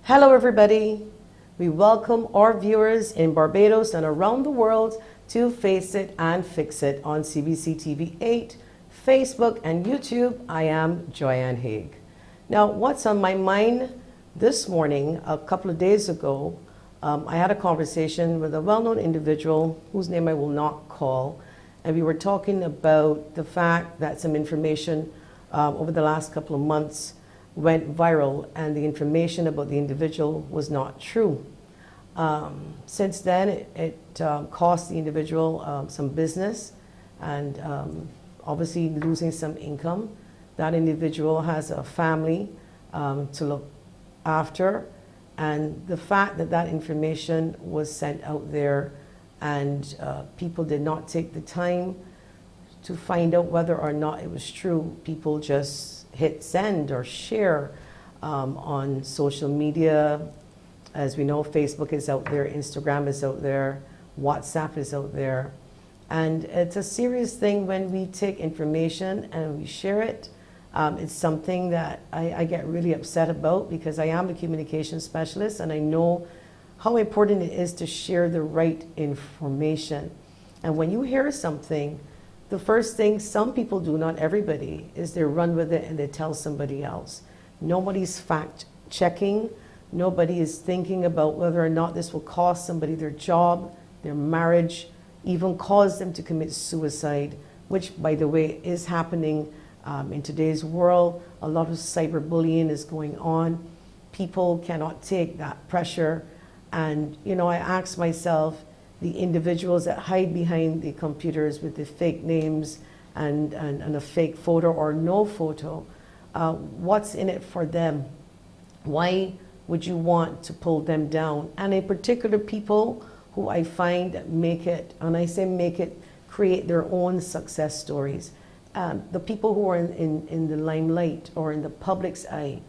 Hello everybody. We welcome our viewers in Barbados and around the world to Face It and Fix It on CBC TV 8, Facebook and YouTube. I am Joanne Haigh. Now, what's on my mind this morning, a couple of days ago, I had a conversation with a well-known individual whose name I will not call, and we were talking about the fact that some information over the last couple of months went viral, and the information about the individual was not true. Since then, it cost the individual some business and obviously losing some income. That individual has a family to look after, and the fact that that information was sent out there and people did not take the time to find out whether or not it was true. People just hit send or share on social media. As we know, Facebook is out there, Instagram is out there, WhatsApp is out there. And it's a serious thing when we take information and we share it. It's something that I get really upset about, because I am a communication specialist and I know how important it is to share the right information. And when you hear something, the first thing some people do, not everybody, is they run with it and they tell somebody else. Nobody's fact checking. Nobody is thinking about whether or not this will cost somebody their job, their marriage, even cause them to commit suicide, which, by the way, is happening in today's world. A lot of cyberbullying is going on. People cannot take that pressure. And, you know, I ask myself, the individuals that hide behind the computers with the fake names and a fake photo or no photo, what's in it for them? Why would you want to pull them down? And in particular, people who I find make it, and I say make it, create their own success stories. The people who are in the limelight or in the public's eye,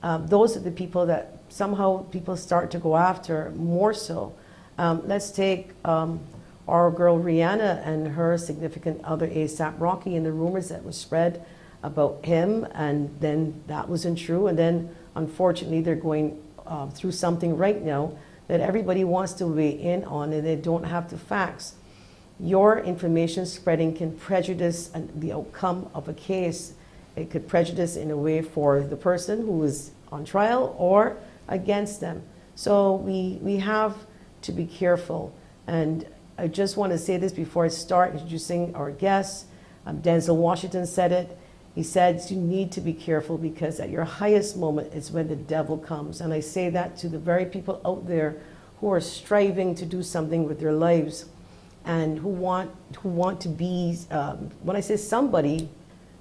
those are the people that somehow people start to go after more so. Let's take our girl Rihanna and her significant other A$AP Rocky, and the rumors that were spread about him, and then that wasn't true, and then unfortunately they're going through something right now that everybody wants to weigh in on, and they don't have the facts. Your information spreading can prejudice the outcome of a case. It could prejudice in a way for the person who is on trial or against them. So we have to be careful. And I just want to say this before I start introducing our guests. Denzel Washington said it. He said you need to be careful, because at your highest moment is when the devil comes. And I say that to the very people out there who are striving to do something with their lives and who want to be, when I say somebody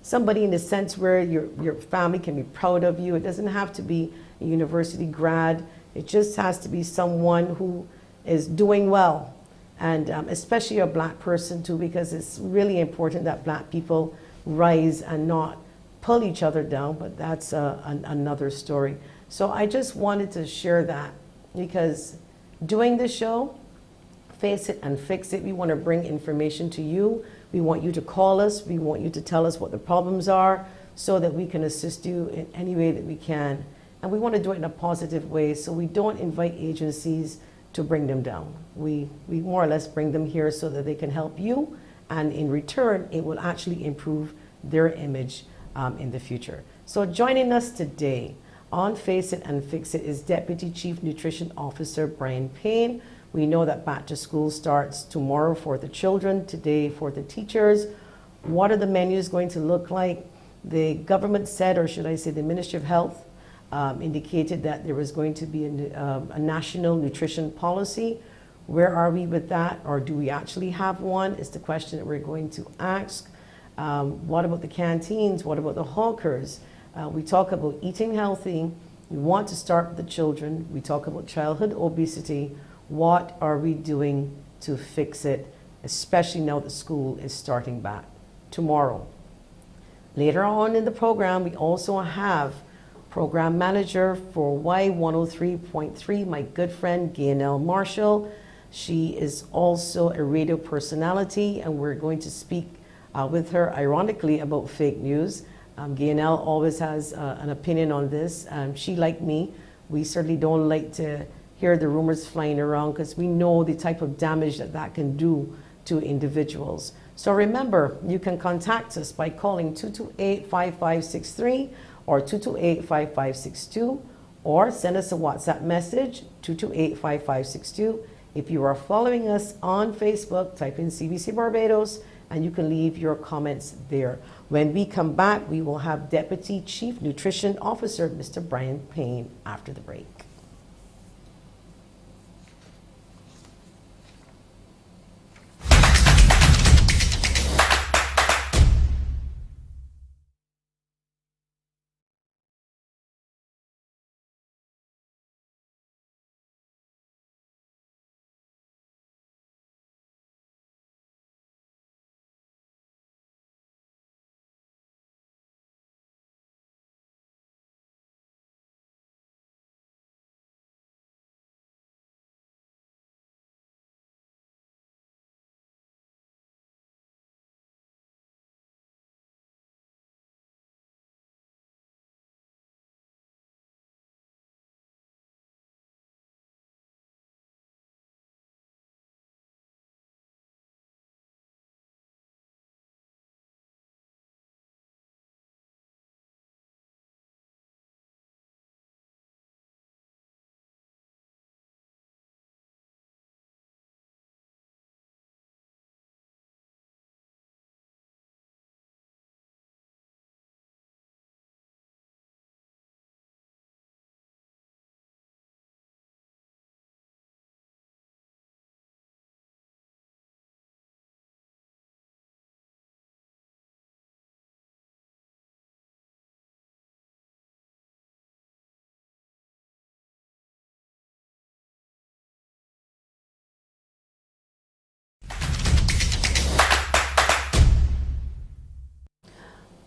in the sense where your family can be proud of you. It doesn't have to be a university grad. It just has to be someone who is doing well, and especially a black person too, because it's really important that black people rise and not pull each other down, but that's another story. So I just wanted to share that, because doing this show, Face It and Fix It, we want to bring information to you. We want you to call us. We want you to tell us what the problems are so that we can assist you in any way that we can. And we want to do it in a positive way, so we don't invite agencies to bring them down. We more or less bring them here so that they can help you, and in return, it will actually improve their image in the future. So joining us today on Face It and Fix It is Deputy Chief Nutrition Officer Brian Payne. We know that back to school starts tomorrow for the children, today for the teachers. What are the menus going to look like? The government said, or should I say the Ministry of Health, indicated that there was going to be a national nutrition policy. Where are we with that, or do we actually have one, is the question that we're going to ask. What about the canteens? What about the hawkers? We talk about eating healthy. We want to start with the children. We talk about childhood obesity. What are we doing to fix it, especially now that school is starting back tomorrow? Later on in the program, we also have Program Manager for Y103.3, my good friend GAYNELLE Marshall. She is also a radio personality, and we're going to speak with her, ironically, about fake news. GAYNELLE always has an opinion on this. She, like me, We certainly don't like to hear the rumors flying around because we know the type of damage that that can do to individuals. So remember, you can contact us by calling 228-5563 or 228-5562, or send us a WhatsApp message, 228-5562. If you are following us on Facebook, type in CBC Barbados, and you can leave your comments there. When we come back, we will have Deputy Chief Nutrition Officer, Mr. Brian Payne, after the break.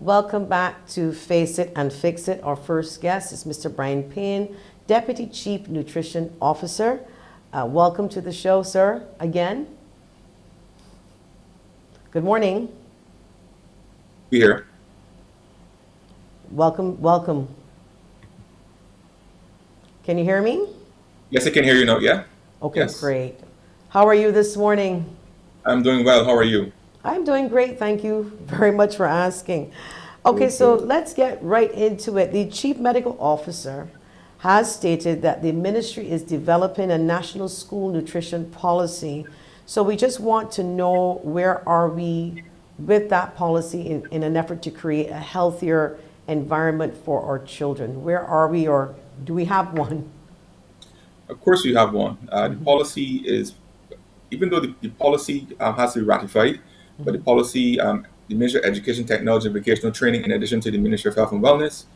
Welcome back to Face It and Fix It. Our first guest is Mr. Brian Payne, Deputy Chief Nutrition Officer. Welcome to the show, sir, again. Good morning. Be here. Welcome, welcome. Can you hear me? Yes, I can hear you now, yeah? Okay, yes. Great. How are you this morning? I'm doing well. How are you? I'm doing great. Thank you very much for asking. Okay, so let's get right into it. The Chief Medical Officer has stated that the ministry is developing a national school nutrition policy. So we just want to know, where are we with that policy in an effort to create a healthier environment for our children? Where are we, or do we have one? Of course you have one. The policy is, even though the policy has to be ratified, but the policy, the Ministry of Education, Technology, and Vocational Training, in addition to the Ministry of Health and Wellness,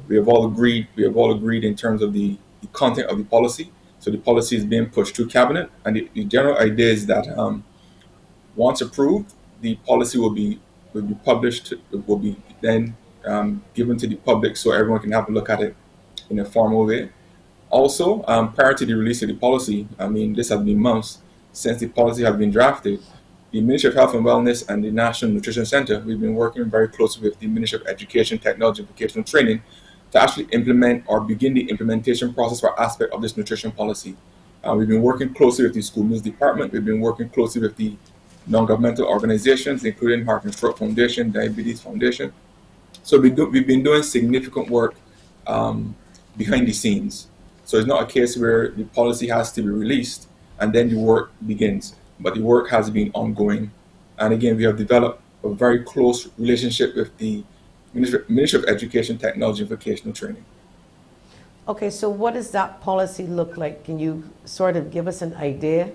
we have all agreed in terms of the content of the policy. So the policy is being pushed through cabinet, and the general idea is that once approved, the policy will be published, will be then given to the public so everyone can have a look at it in a formal way. Also, prior to the release of the policy, I mean, this has been months since the policy has been drafted. The Ministry of Health and Wellness and the National Nutrition Center, we've been working very closely with the Ministry of Education, Technology, and Vocational Training to actually implement or begin the implementation process for aspect of this nutrition policy. We've been working closely with the School Meals Department. We've been working closely with the non-governmental organizations, including Heart and Stroke Foundation, Diabetes Foundation. So we've been doing significant work behind the scenes. So it's not a case where the policy has to be released and then the work begins, but the work has been ongoing. And again, we have developed a very close relationship with the Ministry of Education, Technology, and Vocational Training. Okay, so what does that policy look like? Can you sort of give us an idea,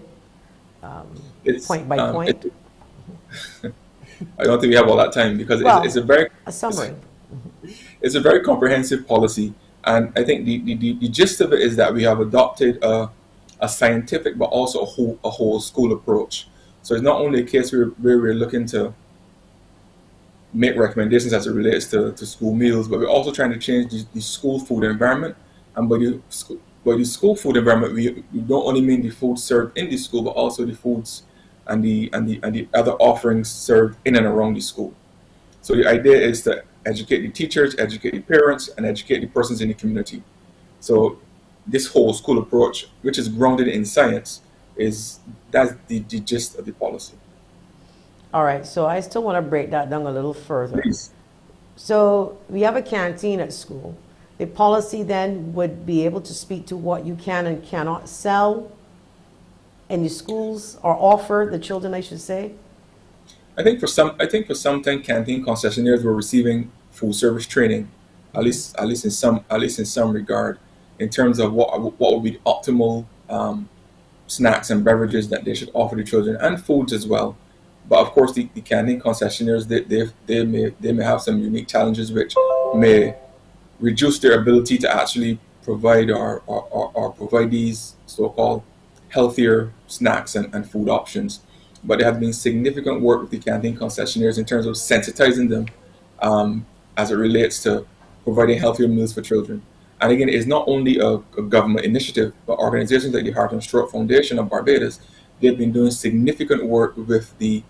point by point? I don't think we have all that time, because it's a summary. It's a very comprehensive policy, and I think the gist of it is that we have adopted a scientific but also a whole school approach. So it's not only a case where we're looking to make recommendations as it relates to school meals, but we're also trying to change the school food environment. And by the school food environment, we don't only mean the food served in the school, but also the foods and the other offerings served in and around the school. So the idea is to educate the teachers, educate the parents, and educate the persons in the community. So this whole school approach, which is grounded in science, is that's the gist of the policy. All right, so I still want to break that down a little further. Please. So we have a canteen at school. The policy then would be able to speak to what you can and cannot sell in your schools or offer the children, I should say. I think for some time canteen concessionaires were receiving food service training, at least in some regard, in terms of what would be the optimal snacks and beverages that they should offer the children and foods as well. But of course, the canteen concessionaires they may have some unique challenges which may reduce their ability to actually provide or provide these so-called healthier snacks and food options. But there has been significant work with the canteen concessionaires in terms of sensitizing them as it relates to providing healthier meals for children. And again, it's not only a government initiative, but organizations like the Heart and Stroke Foundation of Barbados, they've been doing significant work with the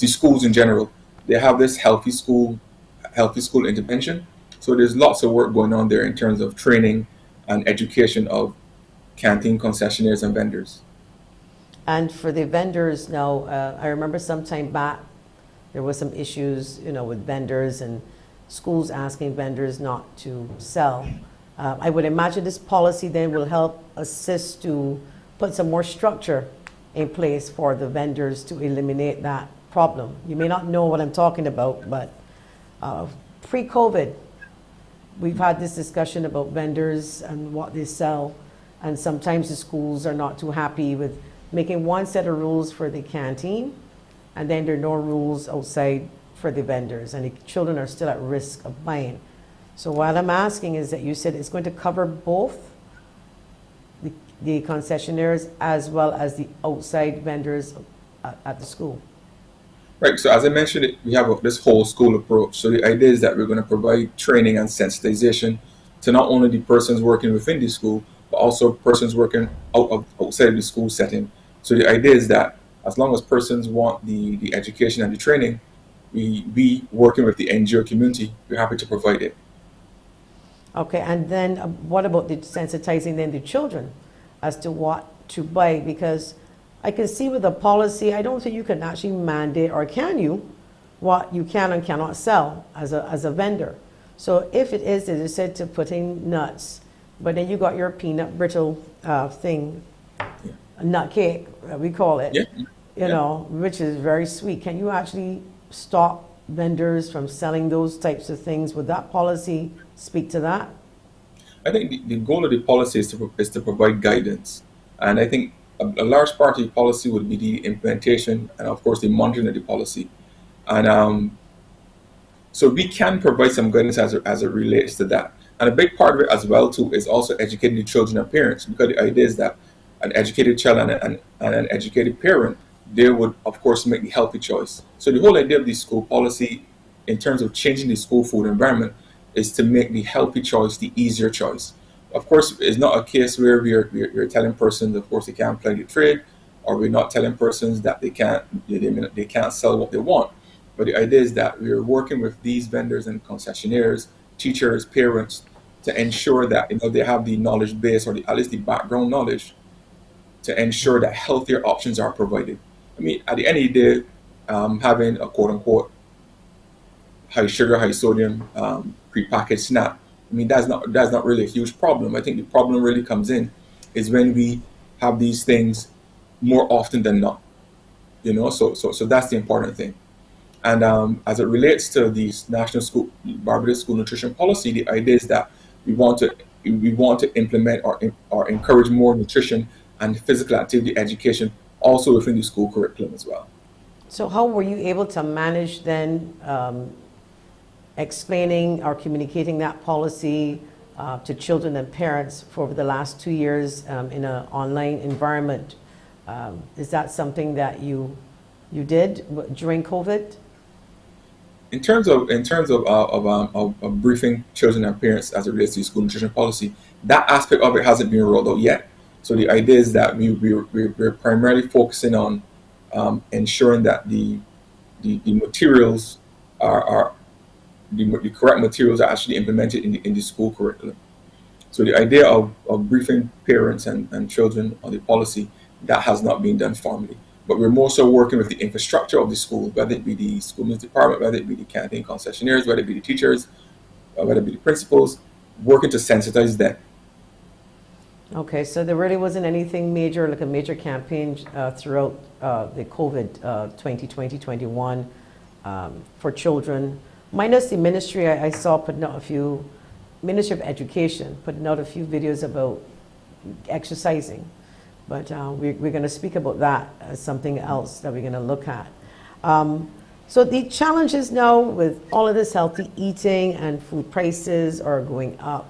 schools in general. They have this healthy school intervention. So there's lots of work going on there in terms of training and education of canteen concessionaires and vendors. And for the vendors now, I remember some time back, there was some issues, with vendors and schools asking vendors not to sell. I would imagine this policy then will help assist to put some more structure in place for the vendors to eliminate that problem. You may not know what I'm talking about, but pre-COVID, we've had this discussion about vendors and what they sell, and sometimes the schools are not too happy with making one set of rules for the canteen, and then there are no rules outside for the vendors, and the children are still at risk of buying. So what I'm asking is that you said it's going to cover both the concessionaires as well as the outside vendors at the school. Right. So as I mentioned, we have this whole school approach. So the idea is that we're going to provide training and sensitization to not only the persons working within the school, but also persons working outside of the school setting. So the idea is that as long as persons want the education and the training, we working with the NGO community, we're happy to provide it. Okay, and then what about the sensitizing then the children as to what to buy? Because I can see with the policy, I don't think you can actually mandate, or can you, what you can and cannot sell as a vendor. So if it is, as you said, to put in nuts, but then you got your peanut brittle thing, Yeah. nut cake, we call it, Yeah. which is very sweet. Can you actually stop vendors from selling those types of things? Would that policy speak to that? I think the goal of the policy is to provide guidance. And I think a large part of the policy would be the implementation and, of course, the monitoring of the policy. And so we can provide some guidance as it relates to that. And a big part of it as well, too, is also educating the children and parents, because the idea is that an educated child and an educated parent, they would, of course, make the healthy choice. So the whole idea of the school policy, in terms of changing the school food environment, is to make the healthy choice the easier choice. Of course, it's not a case where we're telling persons, of course, they can't play the trade, or we're not telling persons that they can't sell what they want. But the idea is that we're working with these vendors and concessionaires, teachers, parents, to ensure that they have the knowledge base, or at least the background knowledge, to ensure that healthier options are provided. I mean, at the end of the day, having a quote unquote high sugar, high sodium prepackaged snack, I mean, that's not really a huge problem. I think the problem really comes in is when we have these things more often than not. So that's the important thing. And as it relates to the Barbados School Nutrition Policy, the idea is that we want to implement or encourage more nutrition and physical activity education also within the school curriculum as well. So how were you able to manage then explaining or communicating that policy to children and parents for over the last 2 years in an online environment? Is that something that you did during COVID? In terms of briefing children and parents as it relates to the school nutrition policy, that aspect of it hasn't been rolled out yet. So the idea is that we're primarily focusing on ensuring that the materials are the correct materials are actually implemented in the school curriculum. So the idea of briefing parents and children on the policy, that has not been done formally. But we're more so working with the infrastructure of the school, whether it be the school meals department, whether it be the canteen concessionaires, whether it be the teachers, whether it be the principals, working to sensitize them. Okay, so there really wasn't anything major, like a major campaign throughout the COVID 2020-21 for children, minus the ministry. I saw putting out a few, Ministry of Education putting out a few videos about exercising. But we're going to speak about that as something else that we're going to look at. So the challenges now with all of this healthy eating and food prices are going up.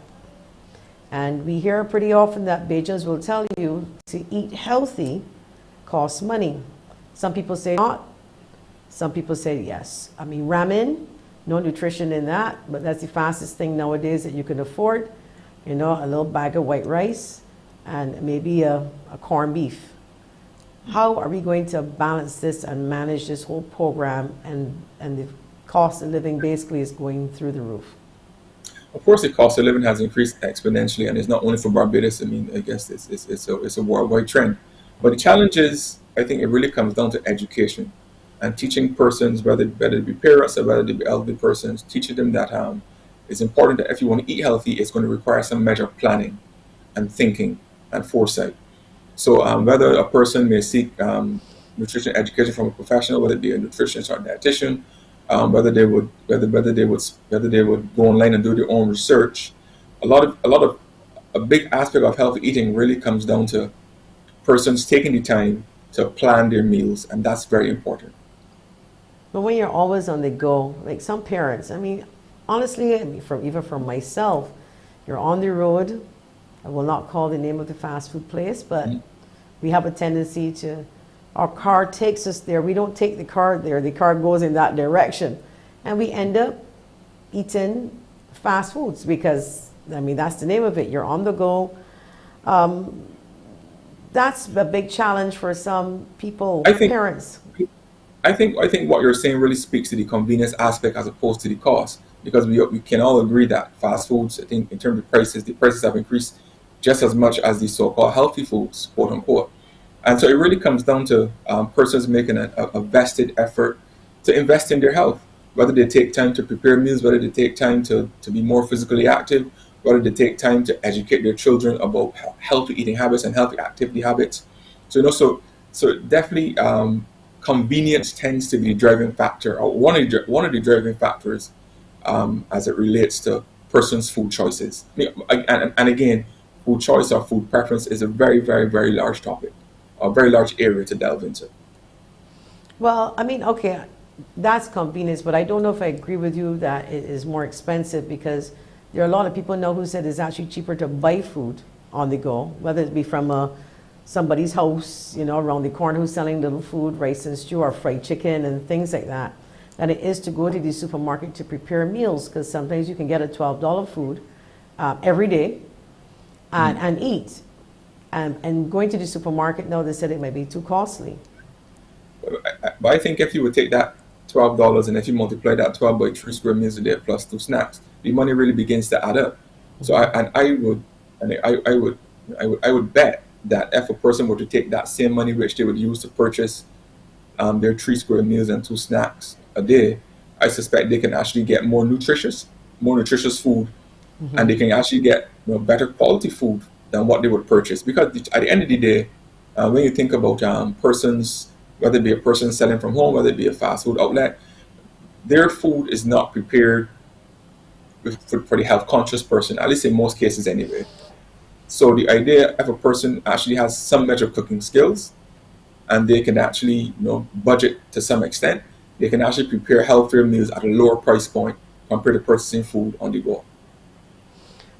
And we hear pretty often that Bajans will tell you to eat healthy costs money. Some people say not. Some people say yes. I mean, ramen, no nutrition in that, but that's the fastest thing nowadays that you can afford. You know, a little bag of white rice and maybe a corned beef. How are we going to balance this and manage this whole program, and the cost of living basically is going through the roof? Of course, the cost of living has increased exponentially, and it's not only for Barbados. I mean, I guess it's a worldwide trend. But the challenge is, I think it really comes down to education and teaching persons, whether it be parents or whether it be elderly persons, teaching them that it's important that if you want to eat healthy, it's going to require some measure of planning and thinking and foresight. So whether a person may seek nutrition education from a professional, whether it be a nutritionist or a dietitian, whether they would go online and do their own research, a big aspect of healthy eating really comes down to persons taking the time to plan their meals, and that's very important. But when you're always on the go, like some parents, I mean, honestly, even from myself, you're on the road. I will not call the name of the fast food place, but we have a tendency to, our car takes us there. We don't take the car there. The car goes in that direction. And we end up eating fast foods because, I mean, that's the name of it. You're on the go. That's a big challenge for some people, parents. I think what you're saying really speaks to the convenience aspect as opposed to the cost, because we can all agree that fast foods, I think in terms of prices, the prices have increased just as much as the so-called healthy foods, quote unquote. And so it really comes down to persons making a vested effort to invest in their health, whether they take time to prepare meals, whether they take time to be more physically active, whether they take time to educate their children about healthy eating habits and healthy activity habits. So, you know, so definitely convenience tends to be the driving factor, or one of the driving factors as it relates to persons' food choices. And again, food choice or food preference is a very, very, very large topic, a very large area to delve into. Well, I mean, okay, that's convenience, but I don't know if I agree with you that it is more expensive, because there are a lot of people now who said it's actually cheaper to buy food on the go, whether it be from somebody's house, you know, around the corner who's selling little food, rice and stew or fried chicken and things like that, than it is to go to the supermarket to prepare meals, because sometimes you can get a $12 food every day and eat. And going to the supermarket now, they said it might be too costly. But I think if you would take that $12 and if you multiply that 12 by 3 square meals a day plus 2 snacks, the money really begins to add up. So I would bet that if a person were to take that same money which they would use to purchase their 3 square meals and 2 snacks a day, I suspect they can actually get more nutritious food, and they can actually get better quality food than what they would purchase. Because at the end of the day, when you think about persons, whether it be a person selling from home, whether it be a fast food outlet, their food is not prepared for the health conscious person, at least in most cases anyway. So the idea, if a person actually has some measure of cooking skills and they can actually budget to some extent, they can actually prepare healthier meals at a lower price point compared to purchasing food on the go.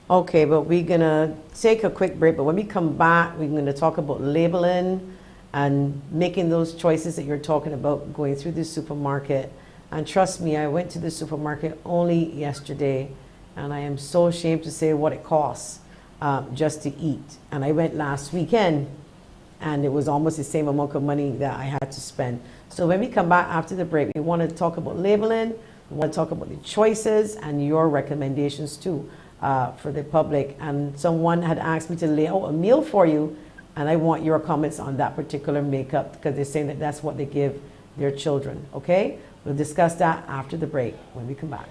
Okay, but we're going to take a quick break. But when we come back, we're going to talk about labeling and making those choices that you're talking about going through the supermarket. And trust me, I went to the supermarket only yesterday, and I am so ashamed to say what it costs just to eat. And I went last weekend, and it was almost the same amount of money that I had to spend. So when we come back after the break, we want to talk about labeling, we want to talk about the choices and your recommendations too. for the public. And someone had asked me to lay out a meal for you, and I want your comments on that particular makeup because they're saying that that's what they give their children. Okay, we'll discuss that after the break when we come back.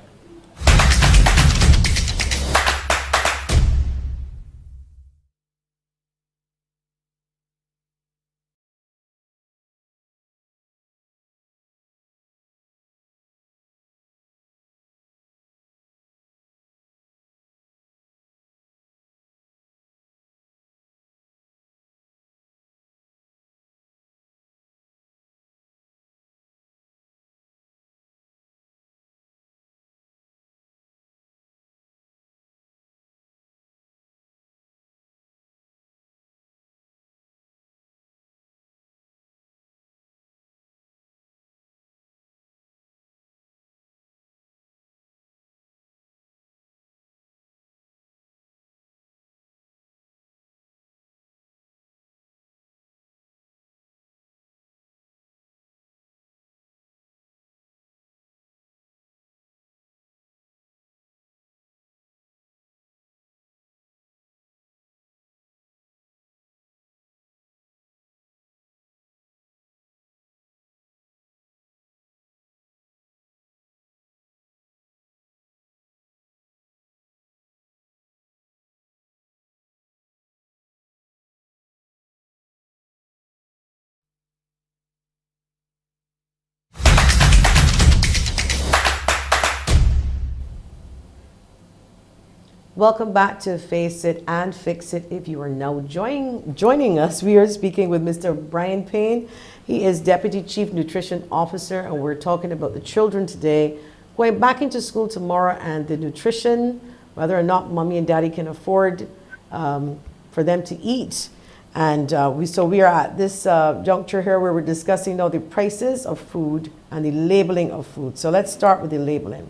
Welcome back to Face It and Fix It. If you are now joining us, we are speaking with Mr. Brian Payne. He is Deputy Chief Nutrition Officer, and we're talking about the children today going back into school tomorrow and the nutrition, whether or not mommy and daddy can afford for them to eat. And we are at this juncture here where we're discussing now the prices of food and the labeling of food. So let's start with the labeling.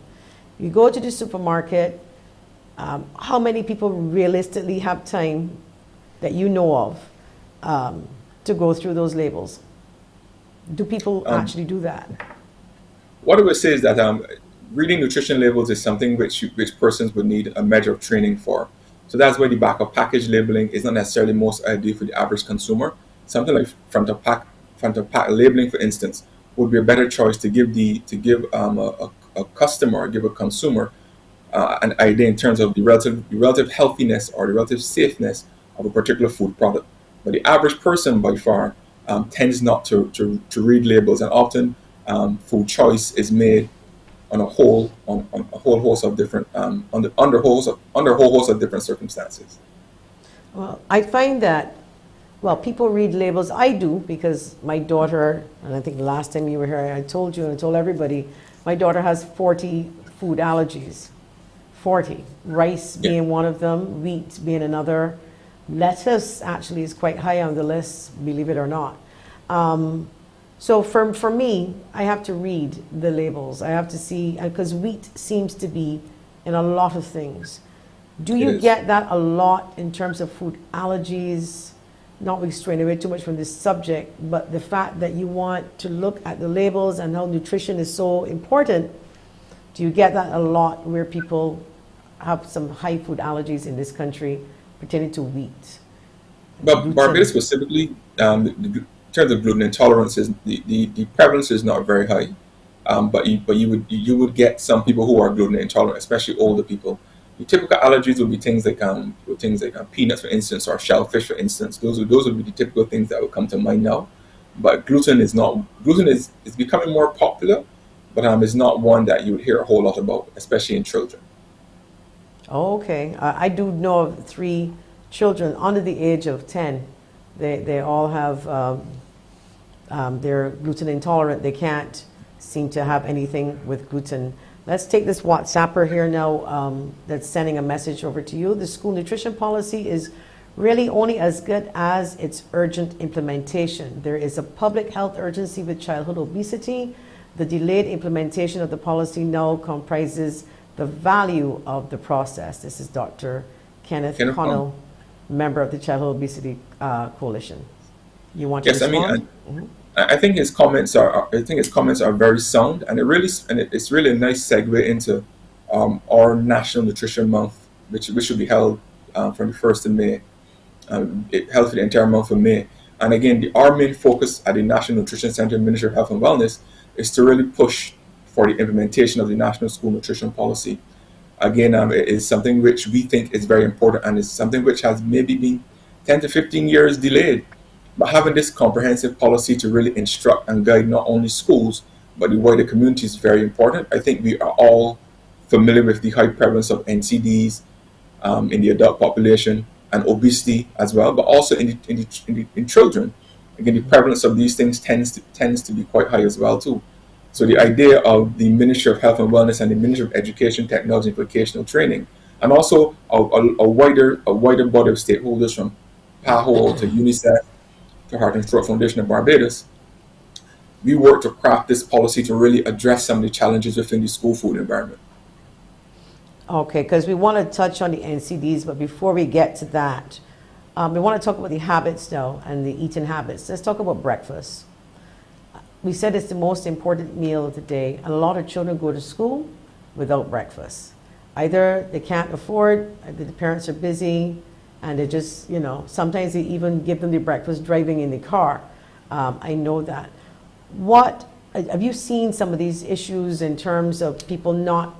You go to the supermarket. How many people realistically have time that you know of to go through those labels? Do people actually do that? What I would say is that reading nutrition labels is something which persons would need a measure of training for. So that's why the back of package labeling is not necessarily most ideal for the average consumer. Something like front of pack labeling, for instance, would be a better choice to give a customer or give a consumer an idea in terms of the relative healthiness or the relative safeness of a particular food product. But the average person, by far, tends not to read labels, and often food choice is made on a whole host of different under a whole host of different circumstances. Well, I find that people read labels. I do, because my daughter, and I think the last time you were here, I told you and I told everybody, my daughter has 40 food allergies. 40. Rice being one of them, wheat being another. Lettuce actually is quite high on the list, believe it or not. So for me, I have to read the labels. I have to see, because wheat seems to be in a lot of things. Do you get that a lot in terms of food allergies? Not we straying away too much from this subject, but the fact that you want to look at the labels and how nutrition is so important, do you get that a lot where people have some high food allergies in this country pertaining to wheat? But Barbados specifically, in terms of gluten intolerance, the prevalence is not very high. But you would get some people who are gluten intolerant, especially older people. The typical allergies would be things like peanuts, for instance, or shellfish, for instance. Those would be the typical things that would come to mind now. But gluten is becoming more popular, but it's not one that you would hear a whole lot about, especially in children. Oh, okay. I do know of 3 children under the age of 10. They all have, they're gluten intolerant. They can't seem to have anything with gluten. Let's take this WhatsApper here now that's sending a message over to you. The school nutrition policy is really only as good as its urgent implementation. There is a public health urgency with childhood obesity. The delayed implementation of the policy now comprises the value of the process. This is Dr. Kenneth Connell, member of the Childhood Obesity Coalition. You want to respond? I think his comments are very sound, and it's really a nice segue into our National Nutrition Month which should be held from the 1st of May. It held for the entire month of May. And again, our main focus at the National Nutrition Center, Ministry of Health and Wellness, is to really push for the implementation of the National School Nutrition Policy. Again, it is something which we think is very important, and is something which has maybe been 10 to 15 years delayed. But having this comprehensive policy to really instruct and guide not only schools, but the wider community is very important. I think we are all familiar with the high prevalence of NCDs in the adult population, and obesity as well, but also in children. Again, the prevalence of these things tends to be quite high as well too. So the idea of the Ministry of Health and Wellness and the Ministry of Education, Technology, and Vocational Training, and also a wider body of stakeholders from PAHO to UNICEF to Heart and Throat Foundation of Barbados, we work to craft this policy to really address some of the challenges within the school food environment. Okay, because we want to touch on the NCDs, but before we get to that, we want to talk about the habits now and the eating habits. Let's talk about breakfast. We said it's the most important meal of the day, and a lot of children go to school without breakfast. Either they can't afford, either the parents are busy, and they just, sometimes they even give them the breakfast driving in the car. I know that. What have you seen some of these issues in terms of people not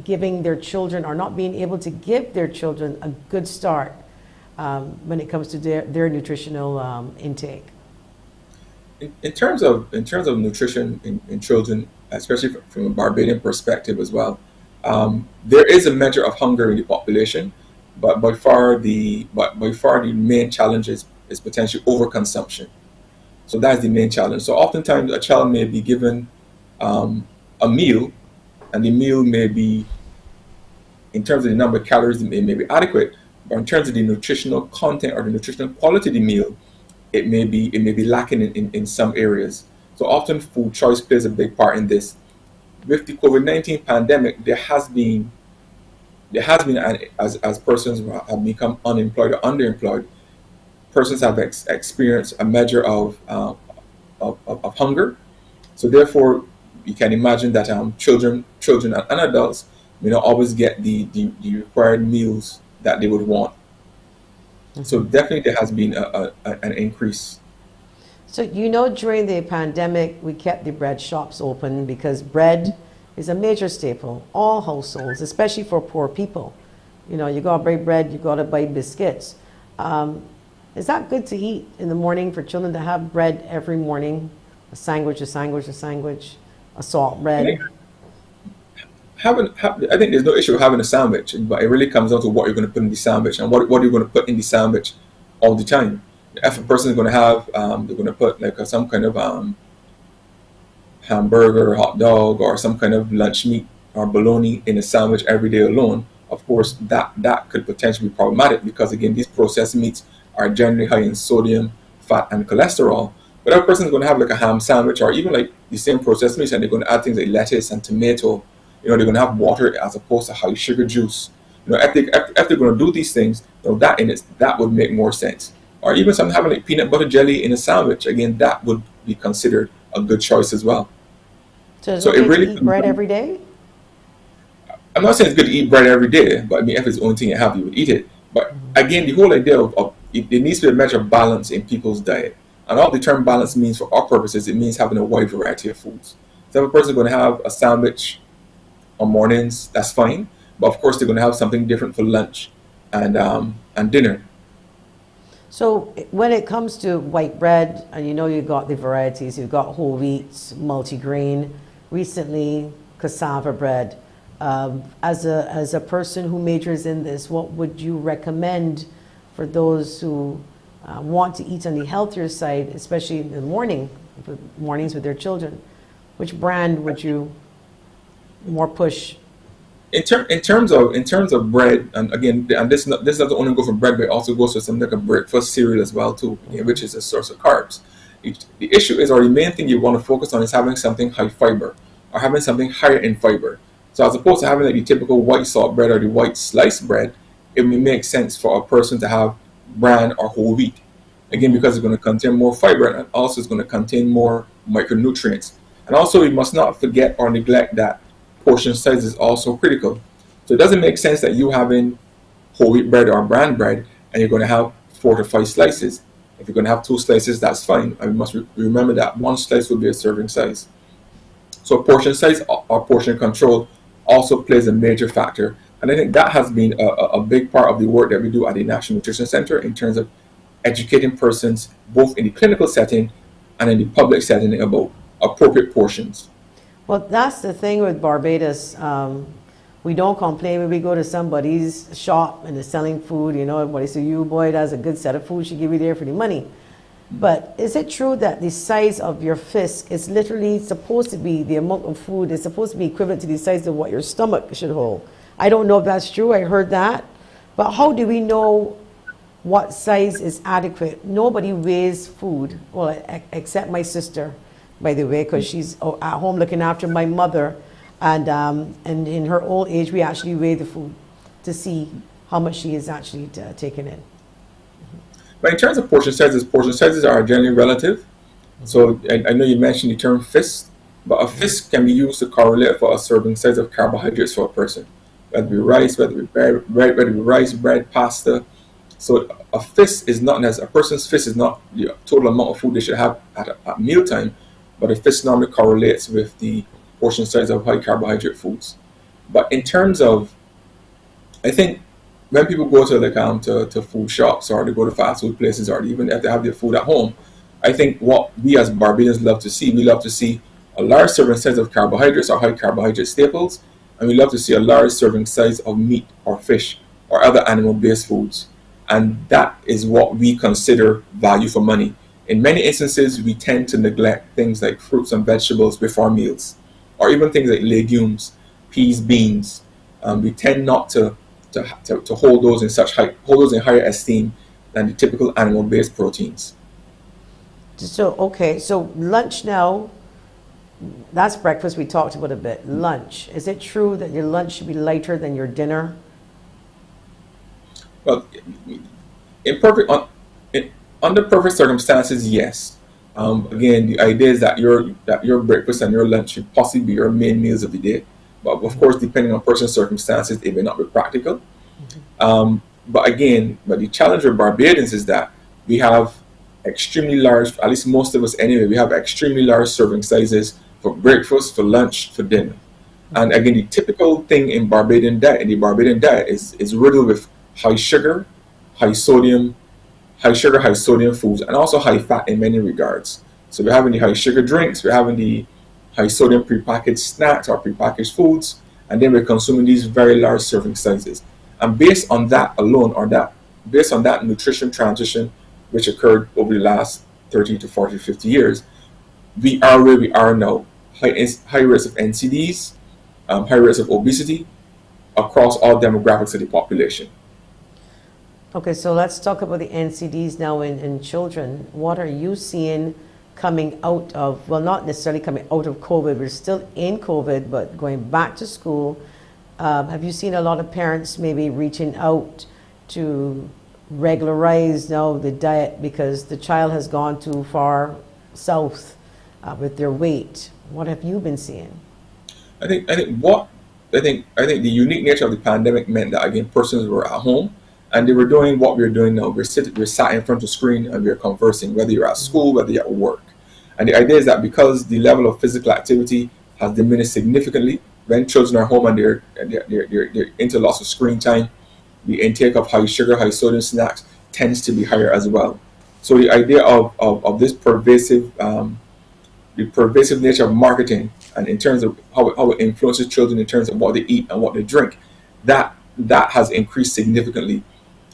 giving their children or not being able to give their children a good start when it comes to their nutritional intake? In terms of nutrition in children, especially from a Barbadian perspective as well, there is a measure of hunger in the population, but by far the main challenge is potentially overconsumption. So that's the main challenge. So oftentimes a child may be given a meal, and the meal may be, in terms of the number of calories, it may be adequate, but in terms of the nutritional content or the nutritional quality of the meal, it may be lacking in some areas. So often food choice plays a big part in this. With the COVID-19 pandemic, there has been as persons have become unemployed or underemployed, persons have experienced a measure of hunger. So therefore, you can imagine that children and adults may not always get the required meals that they would want. Mm-hmm. So definitely there has been an increase. So during the pandemic, we kept the bread shops open because bread is a major staple. All households, especially for poor people. You got to buy bread, you got to buy biscuits. Is that good to eat in the morning for children to have bread every morning? A sandwich, a salt bread? I think there's no issue with having a sandwich, but it really comes down to what you're going to put in the sandwich and what you're going to put in the sandwich all the time. If a person is going to have, they're going to put like some kind of hamburger or hot dog or some kind of lunch meat or bologna in a sandwich every day alone, of course that could potentially be problematic, because again, these processed meats are generally high in sodium, fat, and cholesterol. But if a person is going to have like a ham sandwich or even like the same processed meats, and they're going to add things like lettuce and tomato, they're going to have water as opposed to high sugar juice. If they're going to do these things, that would make more sense. Or even something having like peanut butter jelly in a sandwich, again, that would be considered a good choice as well. So it really eat bread every day? I'm not saying it's good to eat bread every day, but I mean, if it's the only thing you have, you would eat it. But again, the whole idea of it needs to be a measure of balance in people's diet. And all the term balance means for our purposes, it means having a wide variety of foods. So if a person is going to have a sandwich on mornings, that's fine. But of course, they're going to have something different for lunch and dinner. So when it comes to white bread, and you've got the varieties, you've got whole wheat, multigrain, recently cassava bread. As a person who majors in this, what would you recommend for those who want to eat on the healthier side, especially in the mornings with their children? Which brand would you more push? In terms of bread, and again, and this doesn't only go for bread, but it also goes for something like a breakfast cereal as well too, which is a source of carbs. The issue is, or the main thing you want to focus on, is having something high fiber or having something higher in fiber. So as opposed to having like the typical white salt bread or the white sliced bread, it may make sense for a person to have bran or whole wheat. Again, because it's going to contain more fiber and also it's going to contain more micronutrients. And also, we must not forget or neglect that portion size is also critical. So it doesn't make sense that you having whole wheat bread or bran bread, and you're going to have 4 to 5 slices. If you're going to have 2 slices, that's fine. And we must remember that 1 slice will be a serving size. So portion size or portion control also plays a major factor. And I think that has been a big part of the work that we do at the National Nutrition Center in terms of educating persons both in the clinical setting and in the public setting about appropriate portions. Well, that's the thing with Barbados. We don't complain when we go to somebody's shop and they're selling food. You know, everybody say, "You boy, that's a good set of food. She give you there for the money." But is it true that the size of your fist is literally supposed to be the amount of food is supposed to be equivalent to the size of what your stomach should hold? I don't know if that's true. I heard that. But how do we know what size is adequate? Nobody weighs food, well, except my sister, by the way, because she's at home looking after my mother. And in her old age, we actually weigh the food to see how much she is actually taking in. But in terms of portion sizes are generally relative. So I know you mentioned the term fist, but a fist can be used to correlate for a serving size of carbohydrates for a person, whether it be rice, whether it be bread, pasta. So a fist is not as a person's fist is not the total amount of food they should have at mealtime, but a fist normally correlates with the portion size of high carbohydrate foods. But in terms of, I think when people go to food shops or they go to fast food places or even if they have their food at home, I think what we as Barbadians love to see, we love to see a large serving size of carbohydrates or high carbohydrate staples, and we love to see a large serving size of meat or fish or other animal-based foods. And that is what we consider value for money. In many instances, we tend to neglect things like fruits and vegetables before meals, or even things like legumes, peas, beans. We tend not to hold those in higher esteem than the typical animal-based proteins. So lunch now, that's breakfast we talked about a bit. Lunch, is it true that your lunch should be lighter than your dinner? Well, under perfect circumstances, yes. Again, the idea is that your breakfast and your lunch should possibly be your main meals of the day. But of course, depending on personal circumstances, it may not be practical. But the challenge with Barbadians is that we have extremely large, at least most of us anyway, we have extremely large serving sizes for breakfast, for lunch, for dinner. And again, the typical thing in the Barbadian diet is riddled with high sugar, high sodium foods, and also high fat in many regards. So we're having the high sugar drinks, we're having the high sodium prepackaged snacks or prepackaged foods, and then we're consuming these very large serving sizes. And based on that alone, based on that nutrition transition, which occurred over the last 30 to 40, 50 years, we are where we are now. High rates of NCDs, high rates of obesity across all demographics of the population. Okay, so let's talk about the NCDs now in children. What are you seeing coming out of, well, not necessarily coming out of COVID, we're still in COVID, but going back to school? Have you seen a lot of parents maybe reaching out to regularize now the diet because the child has gone too far south with their weight? What have you been seeing? I think the unique nature of the pandemic meant that again persons were at home and they were doing what we're doing now. We're sat in front of the screen and we're conversing, whether you're at school, whether you're at work. And the idea is that because the level of physical activity has diminished significantly, when children are home and they're into lots of screen time, the intake of high sugar, high sodium snacks tends to be higher as well. So the idea of this pervasive nature of marketing, and in terms of how it influences children in terms of what they eat and what they drink, that has increased significantly.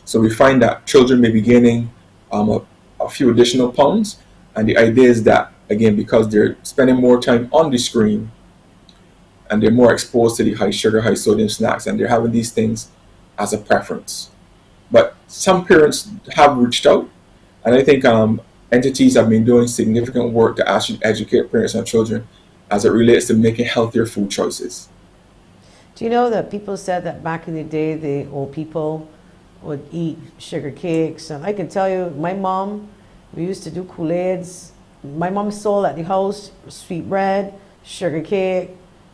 So we find that children may be gaining a few additional pounds, and the idea is that again because they're spending more time on the screen and they're more exposed to the high sugar, high sodium snacks, and they're having these things as a preference. But some parents have reached out, and I think entities have been doing significant work to actually educate parents and children as it relates to making healthier food choices. Do you know that people said that back in the day, the old people would eat sugar cakes? And I can tell you, my mom, we used to do Kool-Aids. My mom sold at the house sweet bread, sugar cake,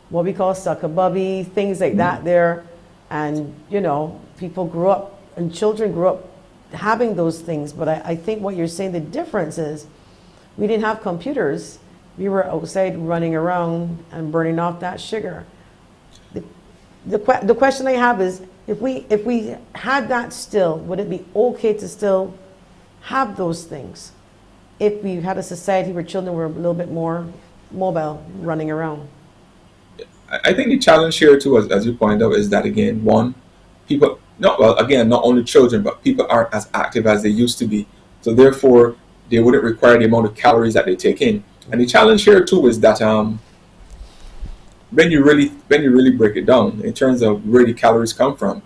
what we call sucker bubby, things like that there. And, you know, people grew up and children grew up having those things. But I think what you're saying, the difference is we didn't have computers. We were outside running around and burning off that sugar. The question I have is, if we had that still, would it be okay to still have those things if we had a society where children were a little bit more mobile, running around? I think the challenge here too, as you pointed out, is that again, one, people, not only children, but people aren't as active as they used to be. So therefore, they wouldn't require the amount of calories that they take in. And the challenge here too is that when you really break it down in terms of where the calories come from,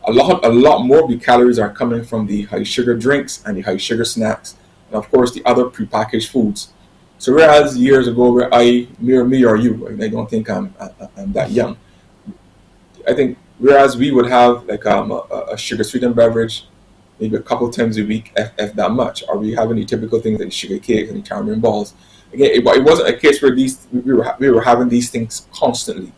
a lot more of the calories are coming from the high sugar drinks and the high sugar snacks, and of course the other prepackaged foods. So whereas years ago, where me or you, I don't think I'm that young. I think whereas we would have like a sugar sweetened beverage maybe a couple times a week, if that much, or we have any typical things like sugar cakes and the tamarind balls. Again, it wasn't a case where we were having these things constantly.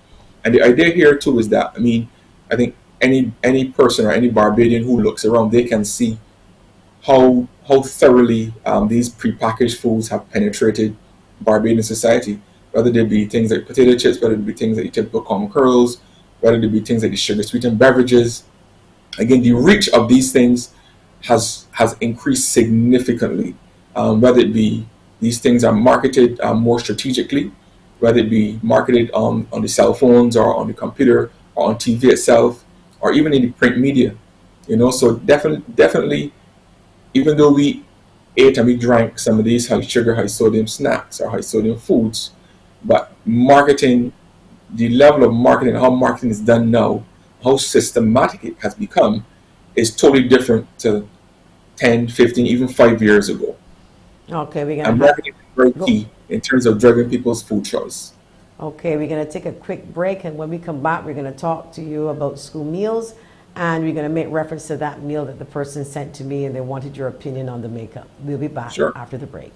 And the idea here too is that, I mean, I think any person or any Barbadian who looks around, they can see how thoroughly these prepackaged foods have penetrated Barbadian society. Whether they be things like potato chips, whether they be things like typical corn curls, whether they be things like the sugar sweetened beverages. Again, the reach of these things has increased significantly. Whether it be these things are marketed more strategically, whether it be marketed on the cell phones or on the computer or on TV itself, or even in the print media. So definitely, even though we ate and we drank some of these high sugar, high sodium snacks or high sodium foods, but marketing, the level of marketing, how marketing is done now, how systematic it has become, is totally different to 10, 15, even 5 years ago. Okay, we're And gonna marketing is very key in terms of driving people's food choice. Okay, we're gonna take a quick break, and when we come back, we're gonna talk to you about school meals, and we're gonna make reference to that meal that the person sent to me, and they wanted your opinion on the makeup. We'll be back after the break.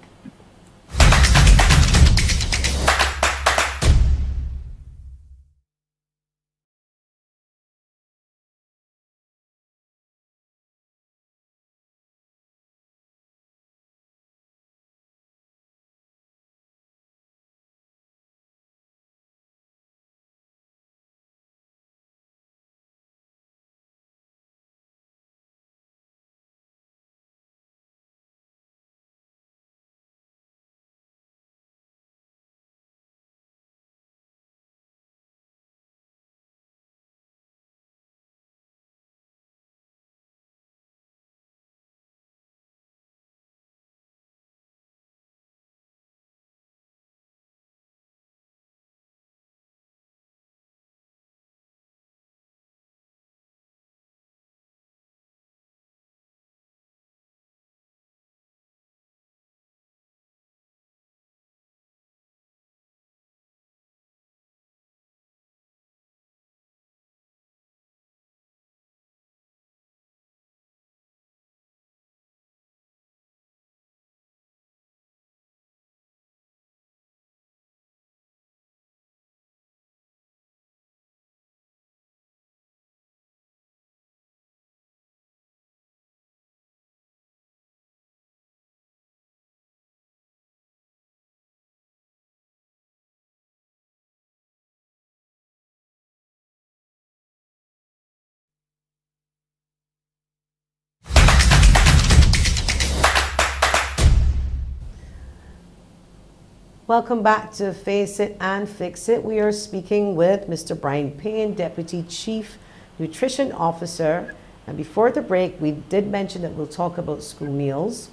Welcome back to Face It and Fix It. We are speaking with Mr. Brian Payne, Deputy Chief Nutrition Officer. And before the break, we did mention that we'll talk about school meals.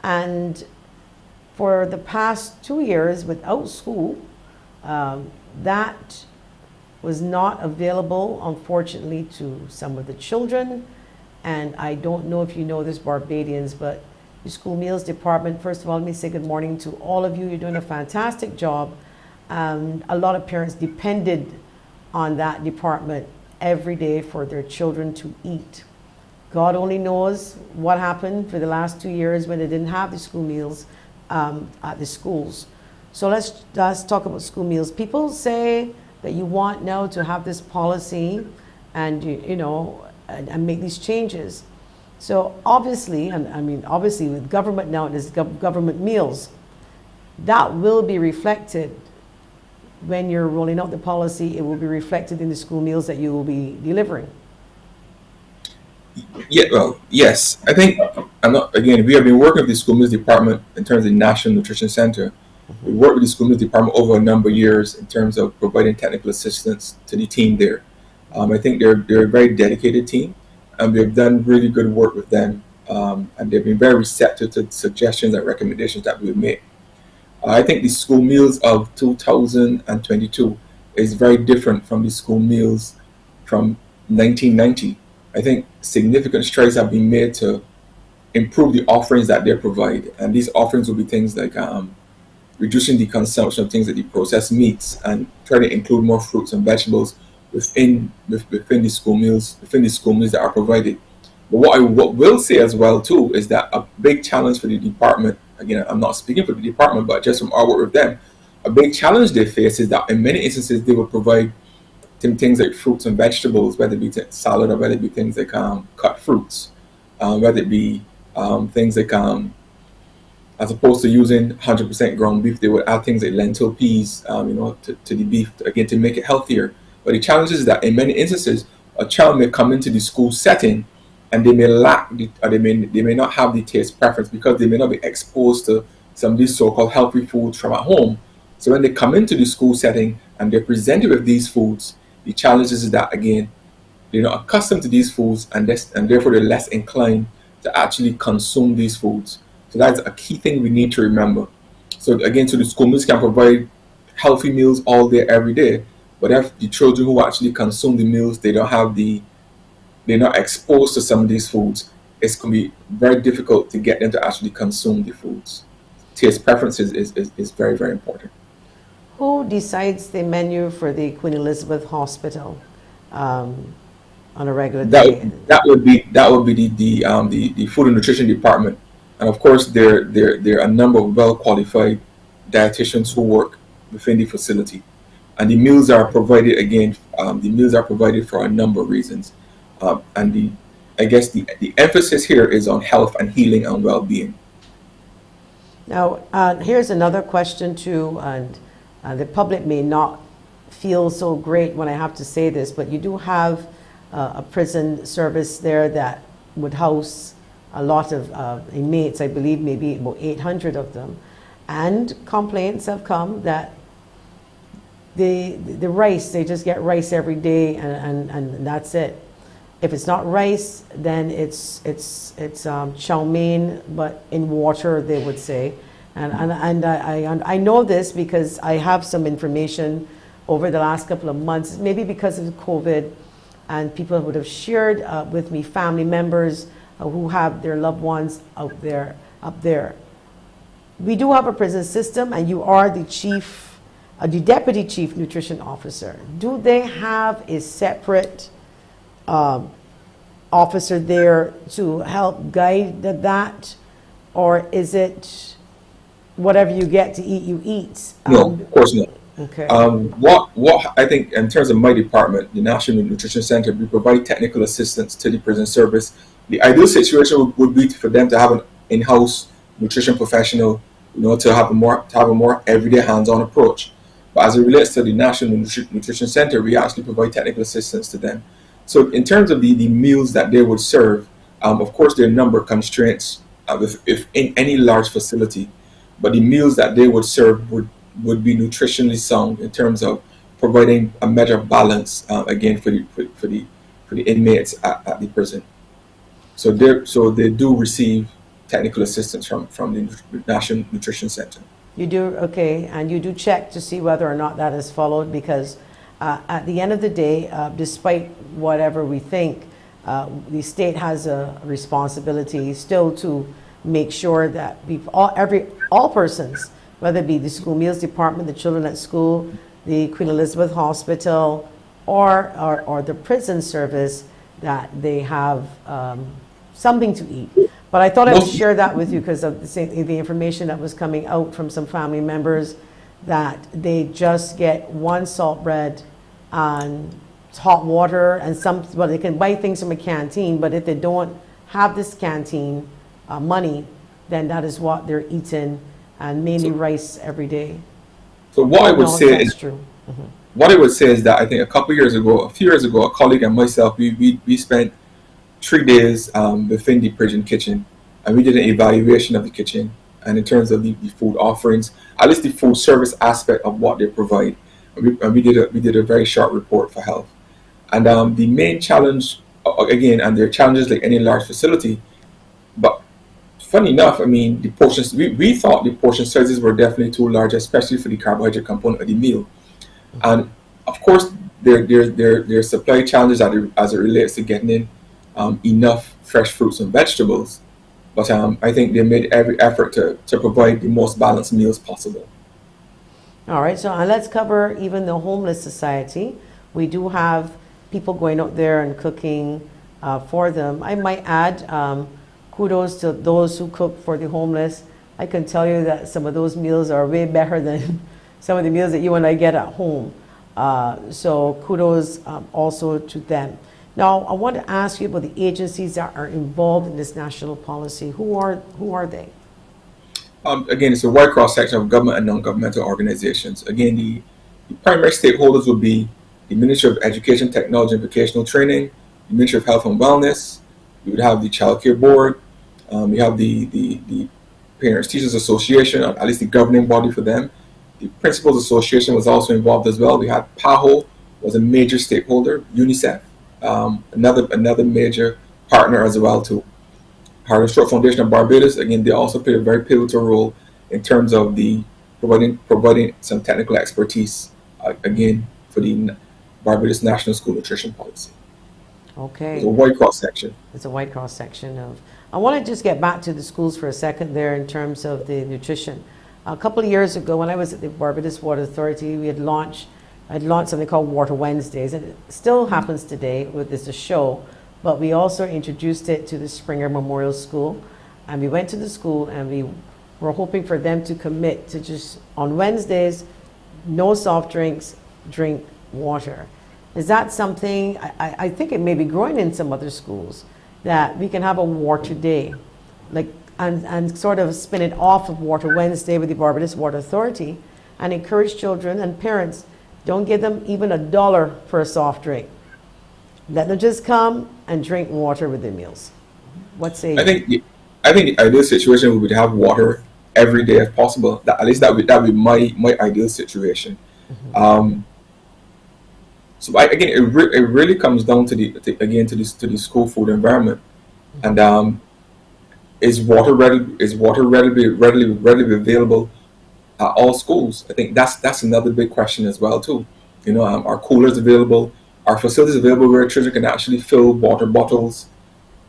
And for the past 2 years without school, that was not available, unfortunately, to some of the children. And I don't know if you know this, Barbadians, but the school meals department, first of all, let me say good morning to all of you. You're doing a fantastic job. A lot of parents depended on that department every day for their children to eat. God only knows what happened for the last 2 years when they didn't have the school meals at the schools. So let's talk about school meals. People say that you want now to have this policy, and you know, and make these changes. So obviously, and I mean, obviously with government now, there's government meals. That will be reflected when you're rolling out the policy. It will be reflected in the school meals that you will be delivering. Yeah, well, yes. I think, again, we have been working with the school meals department in terms of the National Nutrition Center. We worked with the school meals department over a number of years in terms of providing technical assistance to the team there. I think they're a very dedicated team, and we've done really good work with them, and they've been very receptive to suggestions and recommendations that we've made. I think the school meals of 2022 is very different from the school meals from 1990. I think significant strides have been made to improve the offerings that they provide, and these offerings will be things like reducing the consumption of things like the processed meats, and try to include more fruits and vegetables within the school meals that are provided. But what I will say as well too is that a big challenge for the department, again, I'm not speaking for the department, but just from our work with them, a big challenge they face is that in many instances they will provide things like fruits and vegetables, whether it be salad or whether it be things like cut fruits, whether it be things like as opposed to using 100% ground beef, they would add things like lentil peas, to the beef, again, to make it healthier. But the challenge is that in many instances, a child may come into the school setting and they may lack or they may not have the taste preference because they may not be exposed to some of these so-called healthy foods from at home. So when they come into the school setting and they're presented with these foods, the challenge is that, again, they're not accustomed to these foods, and therefore they're less inclined to actually consume these foods. So that's a key thing we need to remember. So again, so the school meals can provide healthy meals all day, every day. But if the children who actually consume the meals, they're not exposed to some of these foods, it's going to be very difficult to get them to actually consume the foods. Taste preferences is very, very important. Who decides the menu for the Queen Elizabeth Hospital on a regular day? That would be the food and nutrition department, and of course there are a number of well qualified dietitians who work within the facility, and the meals are provided for a number of reasons, and I guess the emphasis here is on health and healing and well-being. Now here's another question too, and the public may not feel so great when I have to say this, but you do have a prison service there that would house a lot of inmates, I believe maybe about 800 of them. And complaints have come that the rice, they just get rice every day and that's it. If it's not rice, then it's chow mein, but in water, they would say. And I know this because I have some information over the last couple of months, maybe because of COVID, and people would have shared with me family members who have their loved ones up there. We do have a prison system, and you are the the deputy chief nutrition officer. Do they have a separate officer there to help guide that, or is it whatever you get to eat, you eat? No, of course not. Okay. What I think in terms of my department, the National Nutrition Center, we provide technical assistance to the prison service. The ideal situation would be for them to have an in-house nutrition professional, to have a more everyday hands-on approach. But as it relates to the National Nutrition Center, we actually provide technical assistance to them. So in terms of the meals that they would serve, of course there are a number of constraints if in any large facility. But the meals that they would serve would be nutritionally sound in terms of providing a measure of balance, again, for the inmates at the prison. So they do receive technical assistance from the National Nutrition Center. You do, okay, and you do check to see whether or not that is followed, because at the end of the day, despite whatever we think, the state has a responsibility still to make sure that all persons, whether it be the school meals department, the children at school, the Queen Elizabeth Hospital, or the prison service, that they have something to eat. But I thought I would share that with you because of the information that was coming out from some family members, that they just get one salt bread and hot water, and well, they can buy things from a canteen, but if they don't have this canteen money, then that is what they're eating, and mainly rice every day. So what I would say that's is, true. what I would say is that I think a few years ago, a colleague and myself, we spent 3 days within the prison kitchen, and we did an evaluation of the kitchen, and in terms of the food offerings, at least the food service aspect of what they provide, and we did a very short report for health. And the main challenge, again, and there are challenges like any large facility, but funny enough, I mean, the portions, we thought the portion sizes were definitely too large, especially for the carbohydrate component of the meal. And of course, there are supply challenges as it relates to getting in enough fresh fruits and vegetables. But I think they made every effort to provide the most balanced meals possible. All right, so let's cover even the homeless society. We do have people going out there and cooking for them. I might add, kudos to those who cook for the homeless. I can tell you that some of those meals are way better than some of the meals that you and I get at home. So kudos also to them. Now, I want to ask you about the agencies that are involved in this national policy. Who are they? Again, it's a wide cross-section of government and non-governmental organizations. Again, the primary stakeholders will be the Ministry of Education, Technology, and Vocational Training, the Ministry of Health and Wellness. You would have the Child Care Board. You have the Parents Teachers Association, or at least the governing body for them. The Principals Association was also involved as well. We had PAHO was a major stakeholder, UNICEF, another major partner as well too. Harlem Short Foundation of Barbados, again, they also played a very pivotal role in terms of the providing some technical expertise, again, for the Barbados National School Nutrition Policy. Okay. It's a wide cross section. It's a wide cross section of. I want to just get back to the schools for a second there in terms of the nutrition. A couple of years ago, when I was at the Barbados Water Authority, I'd launched something called Water Wednesdays, and it still happens today with this show. But we also introduced it to the Springer Memorial School, and we went to the school and we were hoping for them to commit to just on Wednesdays, no soft drinks, drink water. Is that something, I think it may be growing in some other schools, that we can have a water day, like and sort of spin it off of Water Wednesday with the Barbados Water Authority, and encourage children and parents, don't give them even $1 for a soft drink. Let them just come and drink water with their meals. What say you? I think the ideal situation would be to have water every day if possible. At least that would be my ideal situation. Mm-hmm. Again, it really comes down to the school food environment, mm-hmm. and is water readily available at all schools? I think that's another big question as well too. Are coolers available? Are facilities available where children can actually fill water bottles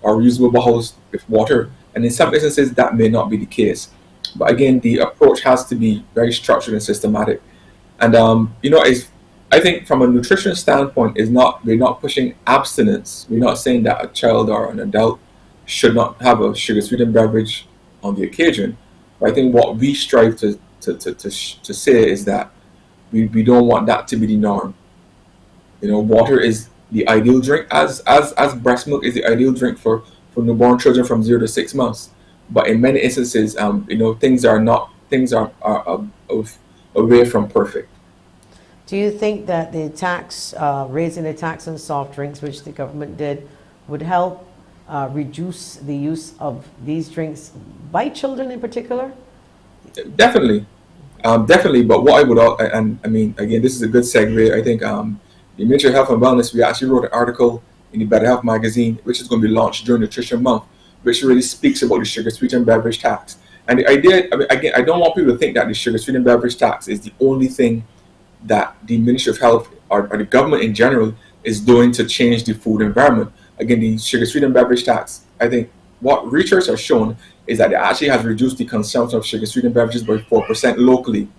or reusable bottles with water? And in some instances, that may not be the case. But again, the approach has to be very structured and systematic. And I think from a nutrition standpoint, we're not pushing abstinence. We're not saying that a child or an adult should not have a sugar-sweetened beverage on the occasion. But I think what we strive to say is that we don't want that to be the norm. Water is the ideal drink, as breast milk is the ideal drink for newborn children from 0 to 6 months. But in many instances, things are away from perfect. Do you think that the raising the tax on soft drinks, which the government did, would help reduce the use of these drinks by children in particular? Definitely. But what I would, and I mean, again, this is a good segue. I think the Ministry of Health and Wellness, we actually wrote an article in the Better Health magazine, which is going to be launched during Nutrition Month, which really speaks about the sugar-sweetened beverage tax. And the idea, again, I don't want people to think that the sugar-sweetened beverage tax is the only thing that the Ministry of Health or the government in general is doing to change the food environment. Again, the sugar-sweetened beverage tax, I think what research has shown is that it actually has reduced the consumption of sugar-sweetened beverages by 4% locally.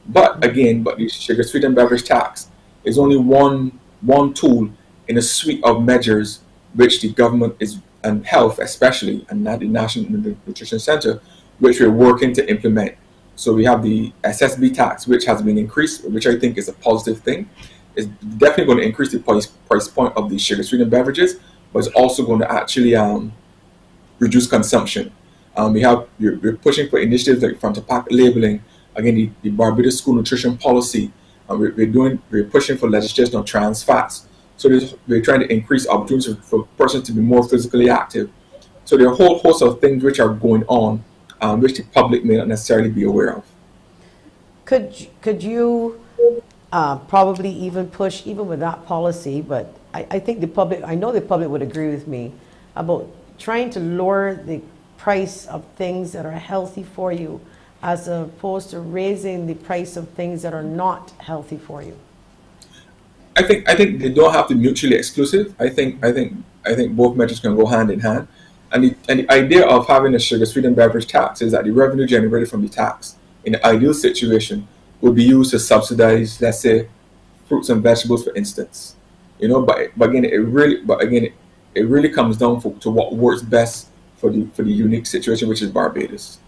But the sugar-sweetened beverage tax is only one tool in a suite of measures which the government and health especially, and not the National Nutrition Center, which we're working to implement. So we have the SSB tax, which has been increased, which I think is a positive thing. is definitely going to increase the price point of the sugar sweetened beverages, but it's also going to actually reduce consumption. We're pushing for initiatives like front to pack labeling. Again, the Barbados School Nutrition Policy. We're pushing for legislation on trans fats. So we're trying to increase opportunities for persons to be more physically active. So there are a whole host of things which are going on, which the public may not necessarily be aware of. Could you probably even push, even with that policy, but I think I know the public would agree with me about trying to lower the price of things that are healthy for you as opposed to raising the price of things that are not healthy for you? I think they don't have to be mutually exclusive. I think both measures can go hand in hand. And the idea of having a sugar sweetened beverage tax is that the revenue generated from the tax, in the ideal situation, would be used to subsidize, let's say, fruits and vegetables, for instance. But again, it really comes down to what works best for the unique situation, which is Barbados.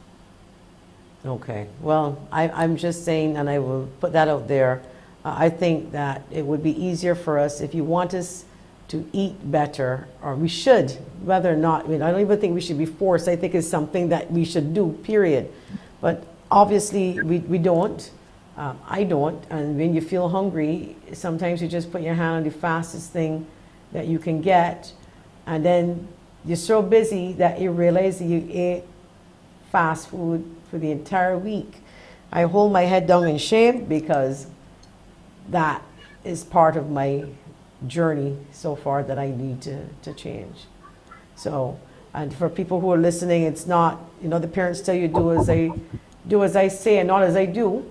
Okay. Well, I'm just saying, and I will put that out there. I think that it would be easier for us if you want us to eat better, or we should, whether or not, I don't even think we should be forced. I think it's something that we should do, period. But obviously we don't. I don't. And when you feel hungry, sometimes you just put your hand on the fastest thing that you can get, and then you're so busy that you realize that you ate fast food for the entire week. I hold my head down in shame because that is part of my journey so far that I need to change. So, and for people who are listening, it's not, the parents tell you do as I say and not as I do.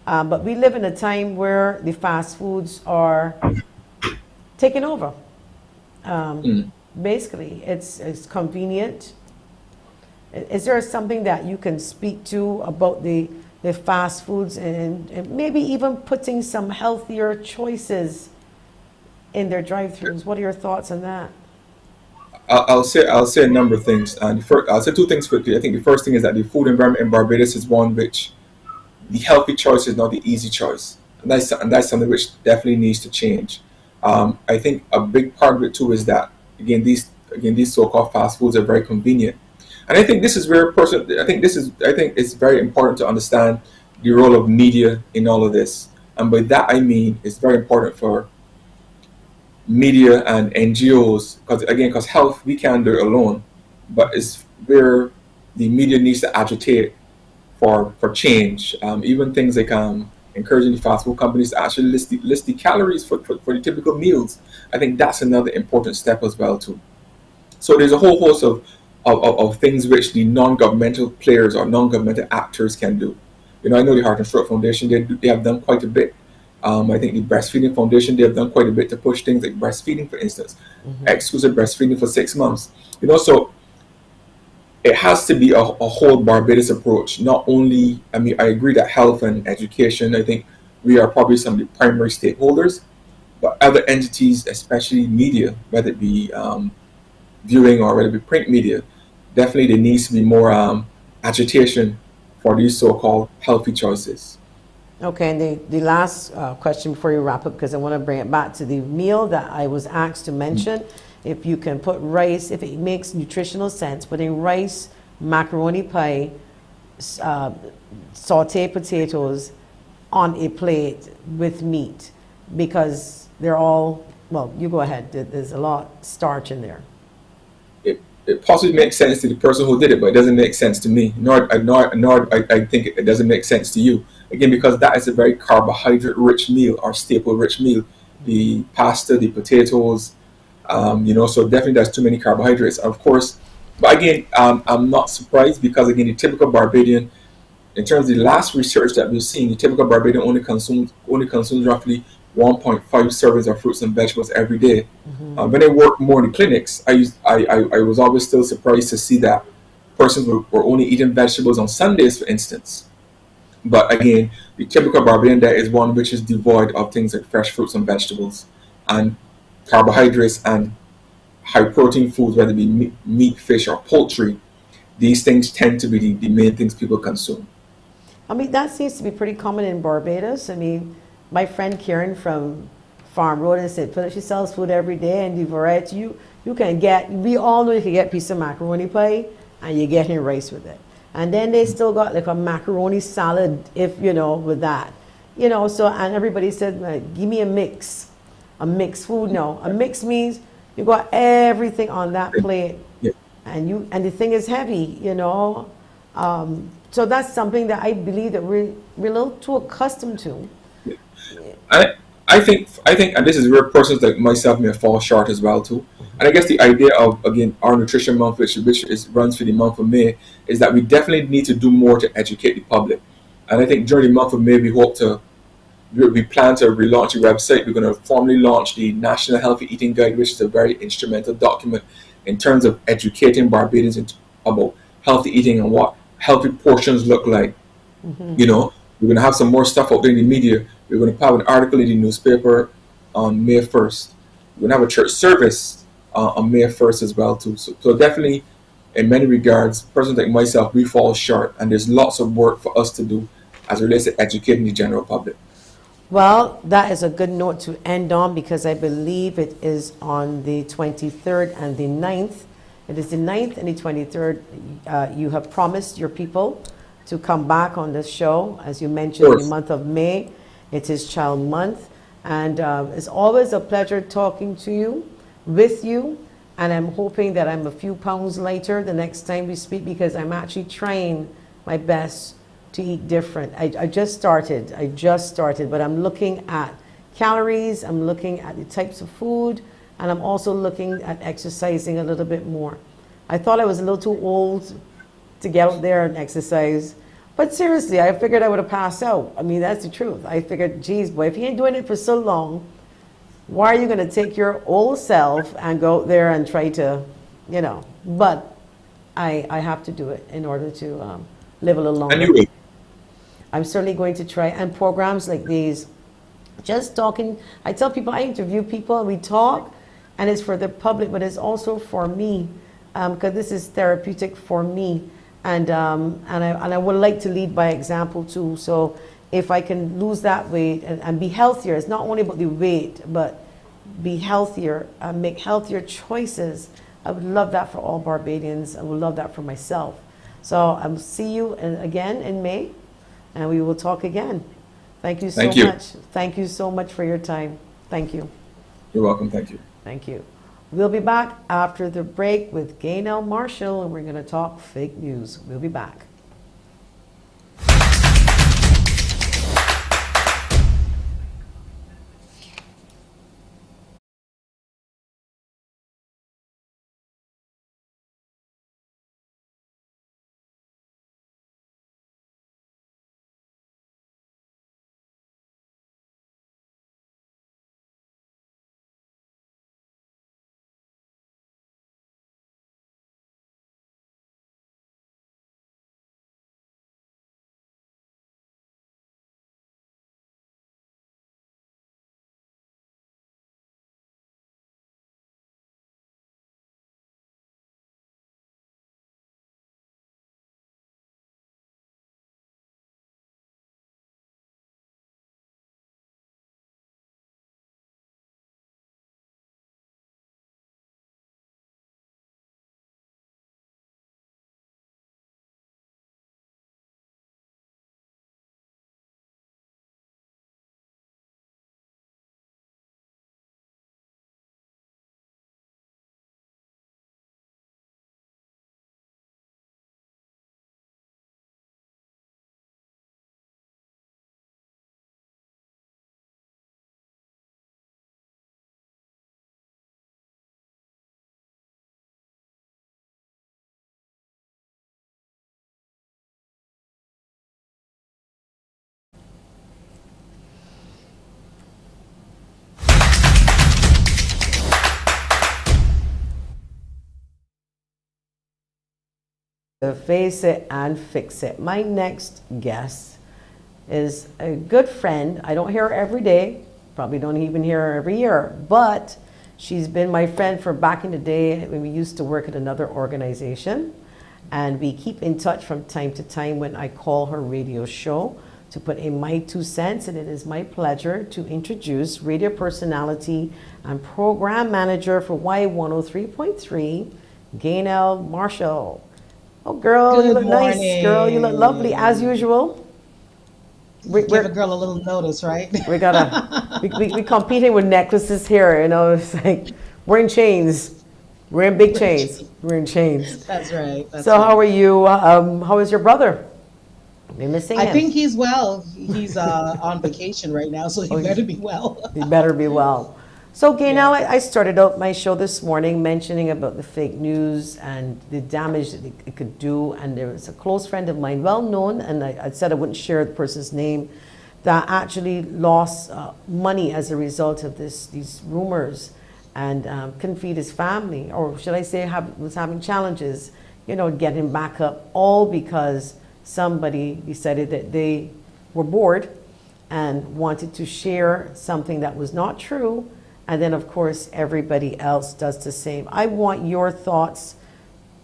But we live in a time where the fast foods are taking over. Basically, it's convenient. Is there something that you can speak to about the fast foods and maybe even putting some healthier choices in their drive-thrus? What are your thoughts on that? I'll say a number of things. And I'll say two things quickly. I think the first thing is that the food environment in Barbados is one which the healthy choice is not the easy choice, and that's something which definitely needs to change. I think a big part of it too is that these so-called fast foods are very convenient, and I think this is where I think it's very important to understand the role of media in all of this, and by that I mean it's very important for media and NGOs because health we can't do it alone, but it's where the media needs to agitate for change. Even things like encouraging the fast food companies to actually list the calories for the typical meals. I think that's another important step as well too. So there's a whole host of things which the non-governmental players or non-governmental actors can do. I know the Heart and Stroke Foundation, they have done quite a bit. I think the Breastfeeding Foundation, they have done quite a bit to push things like breastfeeding, for instance, exclusive breastfeeding for 6 months. So it has to be a whole Barbados approach. Not only, I agree that health and education, I think we are probably some of the primary stakeholders, but other entities, especially media, whether it be viewing or whether it be print media, definitely there needs to be more agitation for these so-called healthy choices. Okay, and the last question before you wrap up, because I want to bring it back to the meal that I was asked to mention. If you can put rice, if it makes nutritional sense, putting rice, macaroni pie, sauteed potatoes on a plate with meat, because they're all, well, you go ahead, there's a lot of starch in there. It possibly makes sense to the person who did it, but it doesn't make sense to me, nor I think it doesn't make sense to you. Again, because that is a very carbohydrate-rich meal or staple-rich meal. The pasta, the potatoes, so definitely there's too many carbohydrates, of course. But again, I'm not surprised because, again, the typical Barbadian, in terms of the last research that we've seen, the typical Barbadian only consumes roughly 1.5 servings of fruits and vegetables every day. When I worked more in the clinics, I was always still surprised to see that persons were only eating vegetables on Sundays, for instance. But again, the typical Barbadian diet is one which is devoid of things like fresh fruits and vegetables and carbohydrates and high protein foods, whether it be meat, fish, or poultry. These things tend to be the main things people consume. That seems to be pretty common in Barbados. My friend Karen from Farm Road in St. Philip. She sells food every day, and the variety you can get. We all know you can get a piece of macaroni pie, and you're getting rice with it. And then they still got like a macaroni salad, if you know, with that. You know, so, and everybody said, like, give me a mixed food. No, a mix means you got everything on that plate, and the thing is heavy, you know. So that's something that I believe that we're a little too accustomed to. I think, and this is where persons like myself may fall short as well too. And I guess the idea of, again, our nutrition month, which runs for the month of May, is that we definitely need to do more to educate the public. And I think during the month of May, we plan to relaunch the website. We're going to formally launch the National Healthy Eating Guide, which is a very instrumental document in terms of educating Barbadians about healthy eating and what healthy portions look like. You know, we're going to have some more stuff out there in the media. We're going to have an article in the newspaper on May 1st. We're going to have a church service on May 1st as well too. So definitely, in many regards, persons like myself, we fall short, and there's lots of work for us to do as it relates to educating the general public. Well, that is a good note to end on, because I believe it is on the 23rd and the 9th. It is the 9th and the 23rd. You have promised your people to come back on this show. As you mentioned, in the month of May, it is Child Month. And it's always a pleasure talking to you, with you. And I'm hoping that I'm a few pounds lighter the next time we speak, because I'm actually trying my best to eat different. I just started, but I'm looking at calories, I'm looking at the types of food, and I'm also looking at exercising a little bit more. I thought I was a little too old to get out there and exercise, but seriously, I figured I would have passed out. I mean, that's the truth. I figured, geez, boy, if you ain't doing it for so long, why are you gonna take your old self and go out there and try to, you know, but I have to do it in order to live a little longer. Anyway. I'm certainly going to try. And programs like these, just talking, I tell people, I interview people and we talk, and it's for the public, but it's also for me, because this is therapeutic for me. And I would like to lead by example too. So if I can lose that weight and be healthier, it's not only about the weight, but be healthier, make healthier choices. I would love that for all Barbadians. I would love that for myself. So I'll see you again in May. And we will talk again. Thank you so much. Thank you so much for your time. Thank you. You're welcome. Thank you. Thank you. We'll be back after the break with GAYNELLE Marshall, and we're going to talk fake news. We'll be back. Face it and fix it. My next guest is a good friend. I don't hear her every day, probably don't even hear her every year, but she's been my friend for back in the day when we used to work at another organization, and we keep in touch from time to time when I call her radio show. to put in my 2 cents, and it is my pleasure to introduce radio personality and program manager for Y103.3, GAYNELLE Marshall. Oh, girl, Good you look morning. nice. Girl, you look lovely as usual. Give a girl a little notice, right? We competing with necklaces here. You know, it's like we're in chains. We're in big chains. We're in chains. That's right. So how are you? How is your brother? We're missing him. I think he's well. He's on vacation right now, so he better be well. He better be well. So, GAYNELLE, I started out my show this morning mentioning about the fake news and the damage that it could do. And there was a close friend of mine, well known, and I said I wouldn't share the person's name, that actually lost money as a result of these rumors, and couldn't feed his family, or should I say was having challenges, getting back up, all because somebody decided that they were bored and wanted to share something that was not true. And then, of course, everybody else does the same. I want your thoughts,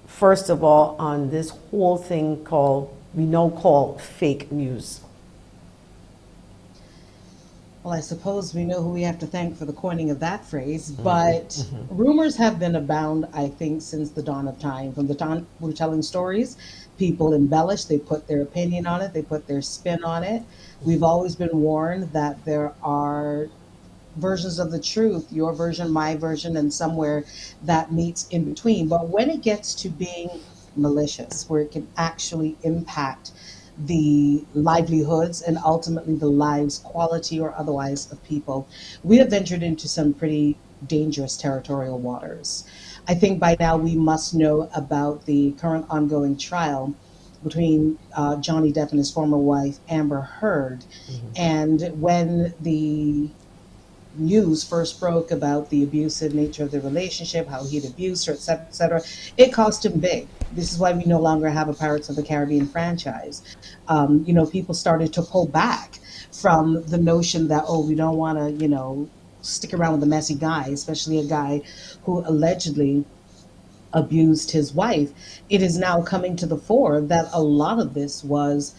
first of all, on this whole thing we now call fake news. Well, I suppose we know who we have to thank for the coining of that phrase, but rumors have been abound, I think, since the dawn of time. From the time we're telling stories, people embellish, they put their opinion on it, they put their spin on it. We've always been warned that there are versions of the truth, your version, my version, and somewhere that meets in between. But when it gets to being malicious, where it can actually impact the livelihoods and ultimately the lives, quality or otherwise, of people, we have ventured into some pretty dangerous territorial waters. I think by now we must know about the current ongoing trial between Johnny Depp and his former wife, Amber Heard. And when the news first broke about the abusive nature of the relationship, how he'd abused her, et cetera, it cost him big. This is why we no longer have a Pirates of the Caribbean franchise. People started to pull back from the notion that, we don't want to, stick around with a messy guy, especially a guy who allegedly abused his wife. It is now coming to the fore that a lot of this was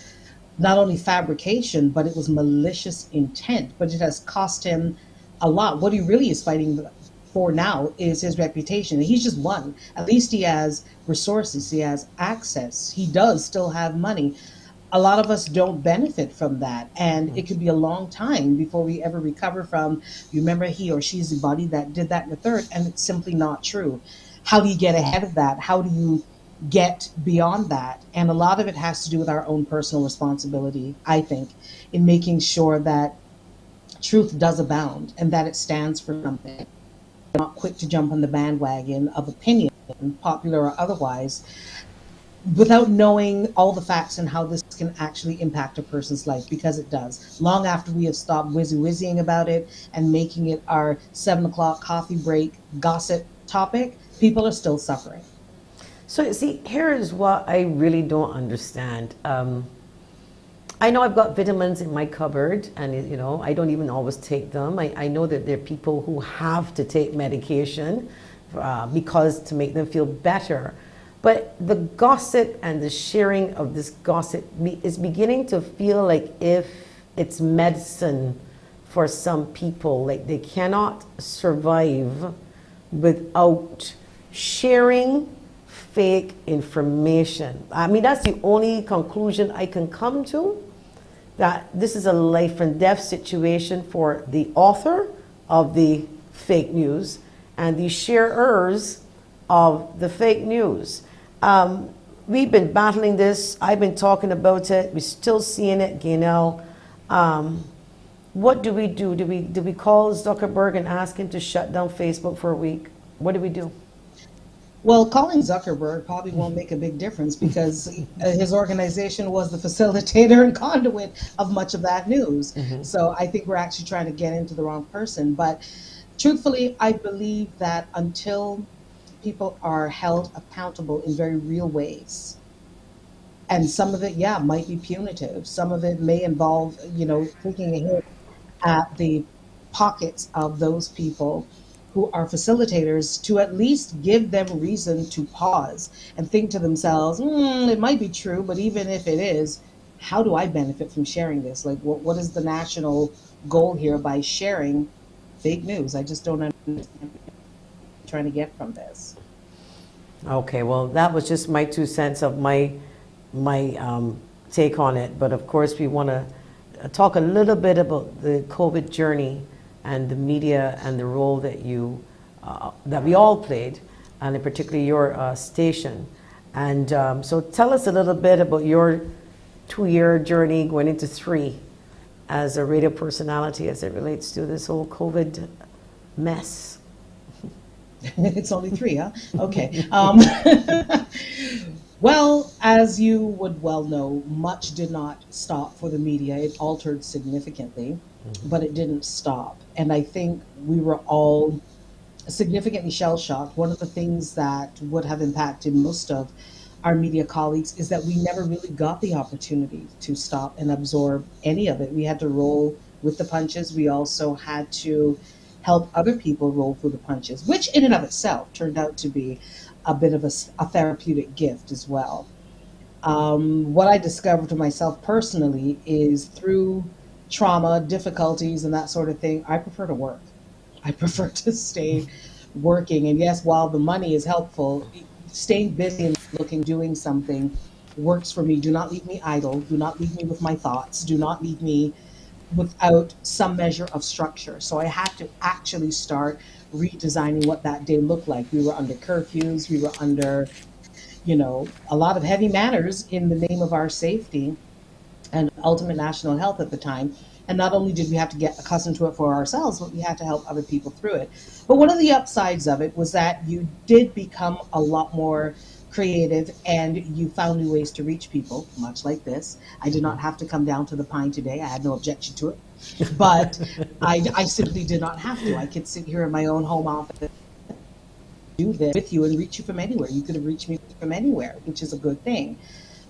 not only fabrication, but it was malicious intent, but it has cost him a lot. What he really is fighting for now is his reputation. He's just one. At least he has resources. He has access. He does still have money. A lot of us don't benefit from that. And it could be a long time before we ever recover from, you remember he or she's the body that did that in the third, and it's simply not true. How do you get ahead of that? How do you get beyond that? And a lot of it has to do with our own personal responsibility, I think, in making sure that truth does abound and that it stands for something. Not quick to jump on the bandwagon of opinion, popular or otherwise, without knowing all the facts and how this can actually impact a person's life, because it does. Long after we have stopped whizzy-whizzying about it and making it our 7 o'clock coffee break gossip topic, people are still suffering. So see, here is what I really don't understand. I know I've got vitamins in my cupboard, and I don't even always take them. I know that there are people who have to take medication because to make them feel better. But the gossip and the sharing of this gossip is beginning to feel like if it's medicine for some people. Like they cannot survive without sharing fake information. I mean, that's the only conclusion I can come to, that this is a life and death situation for the author of the fake news and the sharers of the fake news. We've been battling this. I've been talking about it. We're still seeing it, GAYNELLE. What do we do? Do we call Zuckerberg and ask him to shut down Facebook for a week? What do we do? Well, calling Zuckerberg probably won't make a big difference because his organization was the facilitator and conduit of much of that news. Mm-hmm. So I think we're actually trying to get into the wrong person. But truthfully, I believe that until people are held accountable in very real ways, and some of it, might be punitive. Some of it may involve, taking a hit at the pockets of those people who are facilitators, to at least give them reason to pause and think to themselves, it might be true, but even if it is, how do I benefit from sharing this? Like, what is the national goal here by sharing fake news? I just don't understand what you're trying to get from this. Okay, well, that was just my 2 cents of my take on it. But of course, we want to talk a little bit about the COVID journey and the media and the role that that we all played, and in particular your station. And so, tell us a little bit about your 2-year journey going into 3 as a radio personality as it relates to this whole COVID mess. It's only 3, huh? Okay. Well, as you would well know, much did not stop for the media. It altered significantly, but it didn't stop. And I think we were all significantly shell-shocked. One of the things that would have impacted most of our media colleagues is that we never really got the opportunity to stop and absorb any of it. We had to roll with the punches. We also had to help other people roll through the punches, which in and of itself turned out to be a bit of a therapeutic gift as well. What I discovered to myself personally is through trauma, difficulties, and that sort of thing, I prefer to work. I prefer to stay working. And yes, while the money is helpful, staying busy and doing something works for me. Do not leave me idle. Do not leave me with my thoughts. Do not leave me without some measure of structure. So I had to actually start redesigning what that day looked like. We were under curfews. We were under, a lot of heavy manners in the name of our safety and ultimate national health at the time. And not only did we have to get accustomed to it for ourselves, but we had to help other people through it. But one of the upsides of it was that you did become a lot more creative and you found new ways to reach people, much like this. I did not have to come down to the Pine today. I had no objection to it. But I simply did not have to. I could sit here in my own home office, do this with you and reach you from anywhere. You could have reached me from anywhere, which is a good thing.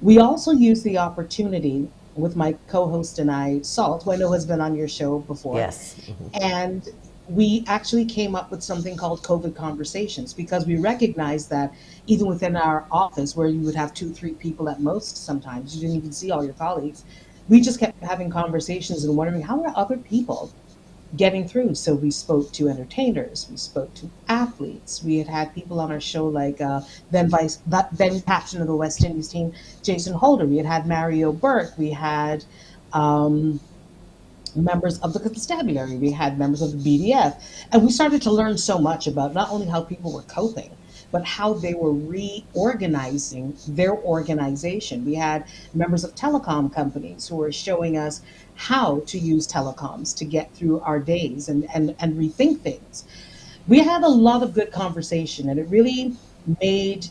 We also used the opportunity with my co-host and I, Salt, who I know has been on your show before. Yes. And we actually came up with something called Covert Conversations because we recognized that even within our office, where you would have 2-3 people at most sometimes, you didn't even see all your colleagues, we just kept having conversations and wondering, how are other people getting through? So we spoke to entertainers, we spoke to athletes, we had people on our show like then captain of the West Indies team, Jason Holder, we had Mario Burke, we had members of the constabulary, we had members of the BDF, and we started to learn so much about not only how people were coping, but how they were reorganizing their organization. We had members of telecom companies who were showing us how to use telecoms to get through our days and rethink things. We had a lot of good conversation, and it really made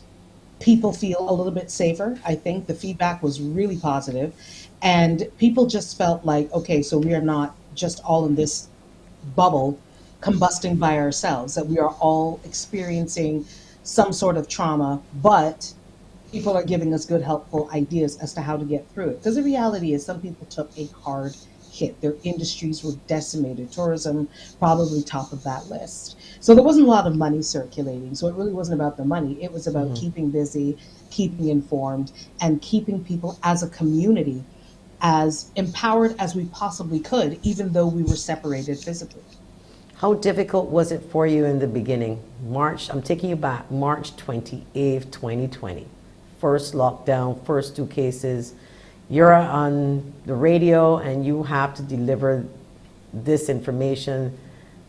people feel a little bit safer. I think the feedback was really positive, and people just felt like, okay, so we are not just all in this bubble combusting by ourselves, that we are all experiencing some sort of trauma, but people are giving us good, helpful ideas as to how to get through it. Because the reality is some people took a hard hit. Their industries were decimated. Tourism, probably top of that list. So there wasn't a lot of money circulating. So it really wasn't about the money. It was about keeping busy, keeping informed, and keeping people as a community as empowered as we possibly could, even though we were separated physically. How difficult was it for you in the beginning? I'm taking you back, March 28th, 2020. First lockdown, first 2 cases. You're on the radio and you have to deliver this information.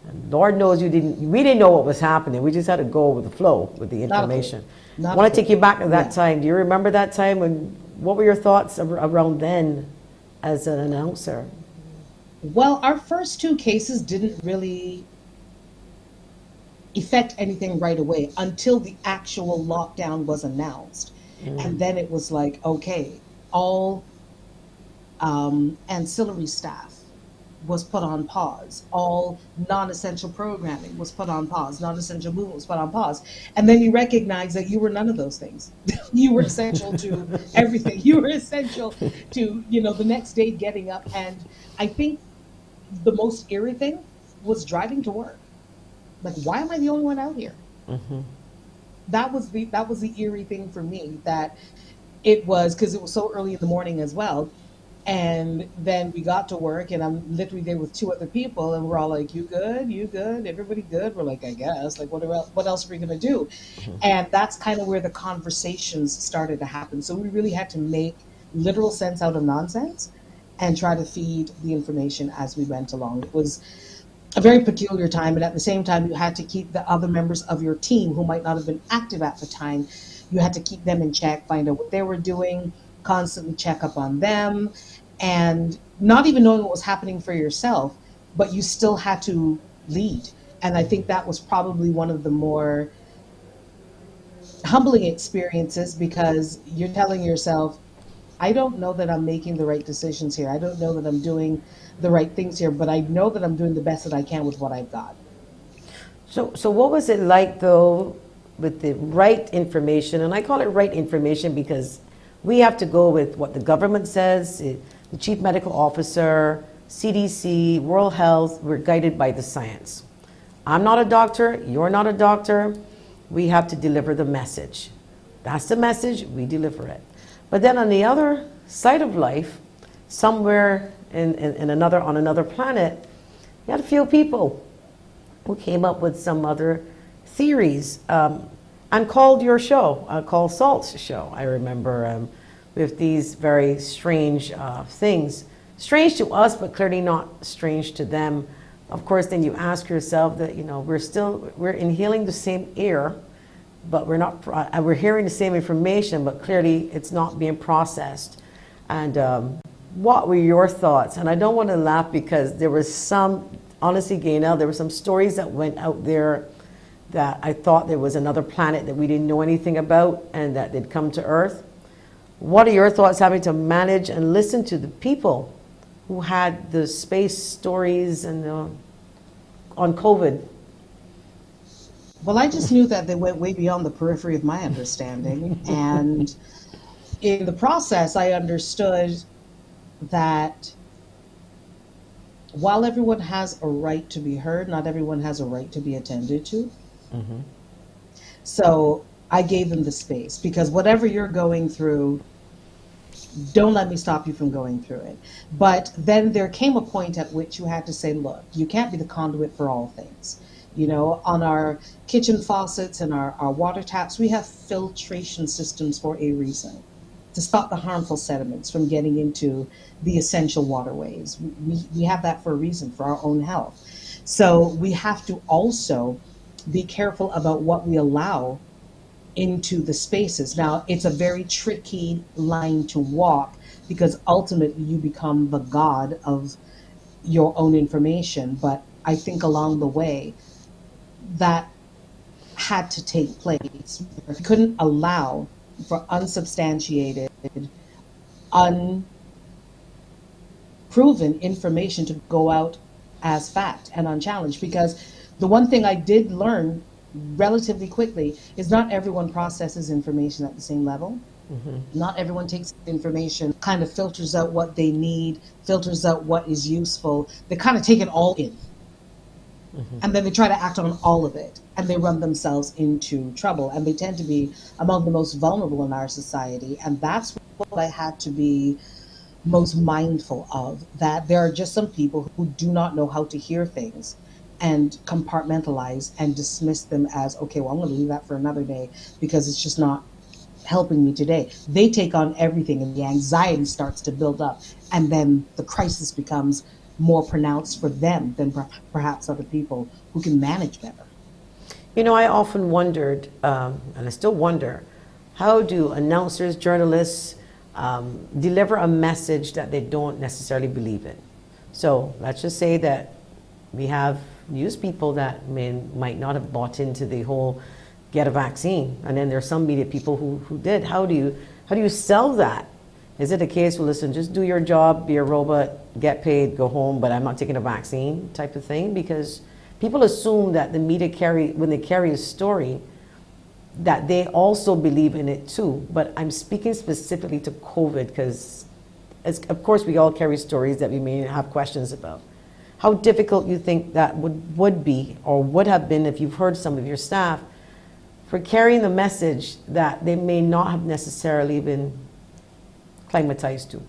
And Lord knows we didn't know what was happening. We just had to go with the flow with the information. I want to take you back to that time. Do you remember that time? What were your thoughts around then as an announcer? Well, our first 2 cases didn't really affect anything right away until the actual lockdown was announced. And then it was like, okay, all ancillary staff was put on pause. All non-essential programming was put on pause. Non-essential movement was put on pause. And then you recognize that you were none of those things. You were essential to everything. You were essential to, the next day getting up. And I think the most eerie thing was driving to work. Like, why am I the only one out here? That was the eerie thing for me, that it was, because it was so early in the morning as well. And then we got to work, and I'm literally there with two other people, and we're all like, "You good? You good? Everybody good?" We're like, "I guess." Like, what else are we gonna do? And that's kind of where the conversations started to happen. So we really had to make literal sense out of nonsense and try to feed the information as we went along. It was a very peculiar time, and at the same time, you had to keep the other members of your team who might not have been active at the time. You had to keep them in check, find out what they were doing, constantly check up on them, and not even knowing what was happening for yourself, but you still had to lead. And I think that was probably one of the more humbling experiences, because you're telling yourself, I don't know that I'm making the right decisions here. I don't know that I'm doing the right things here, but I know that I'm doing the best that I can with what I've got. So what was it like though with the right information? And I call it right information because we have to go with what the government says, the chief medical officer, CDC, World Health. We're guided by the science. I'm not a doctor, you're not a doctor. We have to deliver the message. That's the message, we deliver it. But then on the other side of life, somewhere in another, on another planet, you had a few people who came up with some other theories and called your show, called Salt's show. I remember with these very strange things. Strange to us, but clearly not strange to them. Of course, then you ask yourself that, you know, we're inhaling the same air, but we're hearing the same information, but clearly it's not being processed. And what were your thoughts? And I don't want to laugh because there was some, honestly, GAYNELLE, there were some stories that went out there that I thought there was another planet that we didn't know anything about and that they'd come to Earth. What are your thoughts having to manage and listen to the people who had the space stories and on COVID? Well, I just knew that they went way beyond the periphery of my understanding. And in the process, I understood that while everyone has a right to be heard, not everyone has a right to be attended to. Mm-hmm. So I gave them the space, because whatever you're going through, don't let me stop you from going through it. But then there came a point at which you had to say, look, you can't be the conduit for all things. You know, on our kitchen faucets and our water taps, we have filtration systems for a reason, to stop the harmful sediments from getting into the essential waterways. We have that for a reason, for our own health. So we have to also be careful about what we allow into the spaces. Now, it's a very tricky line to walk, because ultimately you become the god of your own information. But I think along the way, that had to take place. We couldn't allow for unsubstantiated, unproven information to go out as fact and unchallenged. Because the one thing I did learn relatively quickly is not everyone processes information at the same level. Mm-hmm. Not everyone takes information, kind of filters out what they need, filters out what is useful. They kind of take it all in. Mm-hmm. And then they try to act on all of it, and they run themselves into trouble. And they tend to be among the most vulnerable in our society. And that's what I had to be most mindful of, that there are just some people who do not know how to hear things and compartmentalize and dismiss them as, okay, well, I'm going to leave that for another day because it's just not helping me today. They take on everything, and the anxiety starts to build up. And then the crisis becomes more pronounced for them than perhaps other people who can manage better. You know, I often wondered, and I still wonder, how do announcers, journalists deliver a message that they don't necessarily believe in? So let's just say that we have news people that might not have bought into the whole get a vaccine, and then there's some media people who did. How do you sell that? Is it a case, well, listen, just do your job, be a robot, get paid, go home, but I'm not taking a vaccine type of thing? Because people assume that the media when they carry a story, that they also believe in it too. But I'm speaking specifically to COVID, because of course we all carry stories that we may have questions about. How difficult you think that would be, or would have been, if you've heard some of your staff, for carrying the message that they may not have necessarily been climatized to?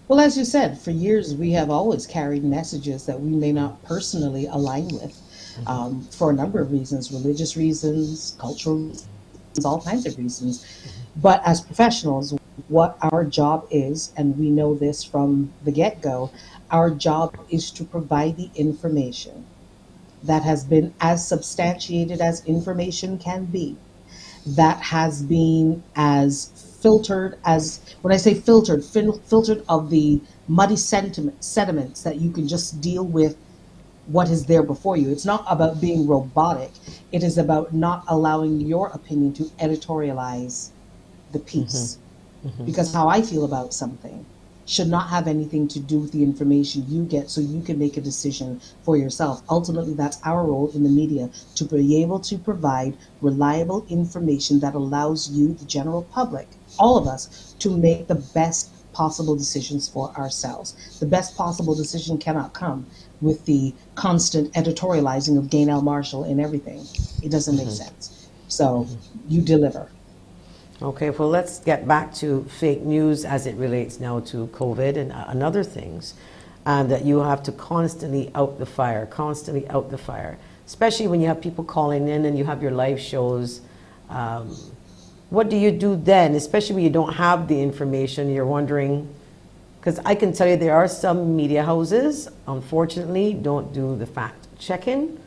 Well, as you said, for years we have always carried messages that we may not personally align with, for a number of reasons, religious reasons, cultural reasons, all kinds of reasons. But as professionals, what our job is, and we know this from the get go, our job is to provide the information that has been as substantiated as information can be, that has been as filtered as, when I say filtered, filtered of the muddy sediments that you can just deal with what is there before you. It's not about being robotic. It is about not allowing your opinion to editorialize the piece. Because how I feel about something should not have anything to do with the information you get so you can make a decision for yourself. Ultimately, that's our role in the media, to be able to provide reliable information that allows you, the general public, all of us, to make the best possible decisions for ourselves. The best possible decision cannot come with the constant editorializing of GAYNELLE Marshall and everything. It doesn't make sense. So you deliver. Okay, well, let's get back to fake news as it relates now to COVID and other things, and that you have to constantly out the fire, especially when you have people calling in and you have your live shows. What do you do then, especially when you don't have the information, you're wondering, because I can tell you there are some media houses, unfortunately, don't do the fact checking,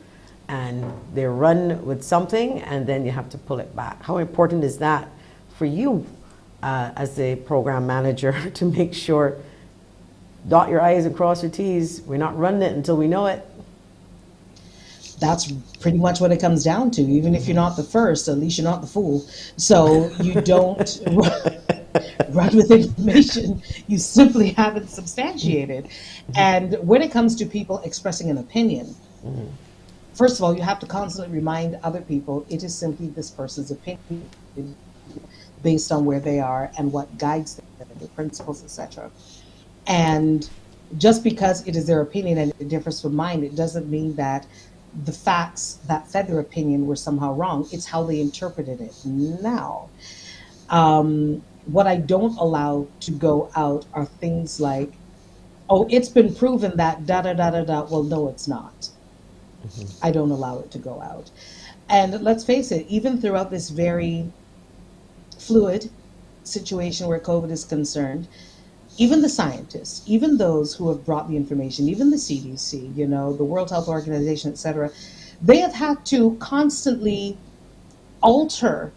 and they run with something and then you have to pull it back. How important is that for you as a program manager to make sure, dot your I's and cross your T's, we're not running it until we know it? That's pretty much what it comes down to. Even if you're not the first, at least you're not the fool. So you don't run with information you simply haven't substantiated. And when it comes to people expressing an opinion, first of all, you have to constantly remind other people it is simply this person's opinion based on where they are and what guides them, their principles, etc. And just because it is their opinion and it differs from mine, it doesn't mean that the facts that fed their opinion were somehow wrong. It's how they interpreted it. Now, what I don't allow to go out are things like, oh, it's been proven that da da da da da. Well, no, it's not. I don't allow it to go out. And let's face it, even throughout this very fluid situation where COVID is concerned, even the scientists, even those who have brought the information, even the CDC, the World Health Organization, etc., they have had to constantly alter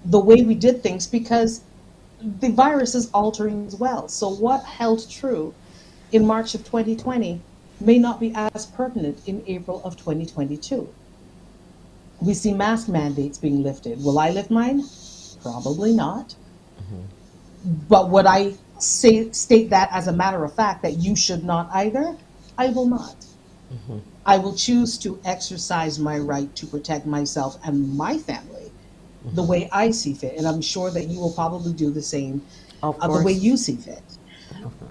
the way we did things because the virus is altering as well. So what held true in March of 2020 may not be as pertinent in April of 2022. We see mask mandates being lifted. Will I lift mine? Probably not. But would I state that as a matter of fact that you should not either? I will not. I will choose to exercise my right to protect myself and my family the way I see fit. And I'm sure that you will probably do the same the way you see fit.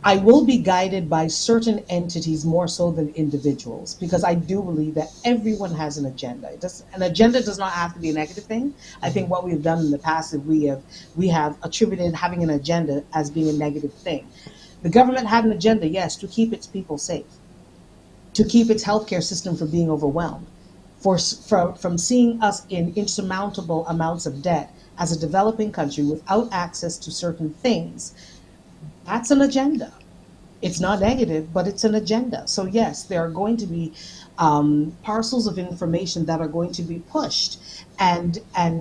I will be guided by certain entities more so than individuals, because I do believe that everyone has an agenda. An agenda does not have to be a negative thing. I think what we've done in the past is we have attributed having an agenda as being a negative thing. The government had an agenda, yes, to keep its people safe, to keep its healthcare system from being overwhelmed, from seeing us in insurmountable amounts of debt as a developing country without access to certain things. That's an agenda. It's not negative, but it's an agenda. So yes, there are going to be parcels of information that are going to be pushed and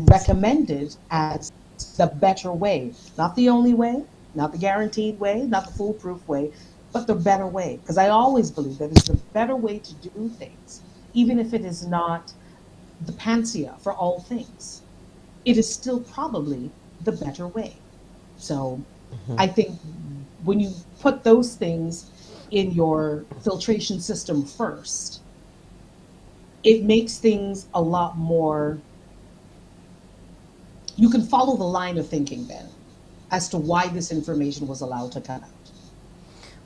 recommended as the better way. Not the only way, not the guaranteed way, not the foolproof way, but the better way. Because I always believe that it's the better way to do things, even if it is not the panacea for all things. It is still probably the better way. So I think when you put those things in your filtration system first, it makes things a lot more, you can follow the line of thinking then as to why this information was allowed to come out.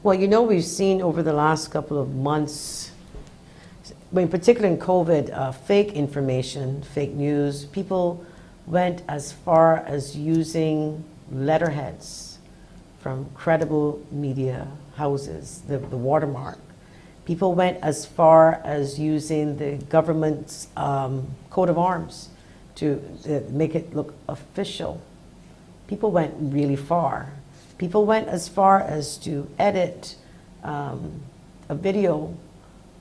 Well, we've seen over the last couple of months, particularly in COVID, fake information, fake news. People went as far as using letterheads from credible media houses, the watermark. People went as far as using the government's coat of arms to make it look official. People went really far. People went as far as to edit a video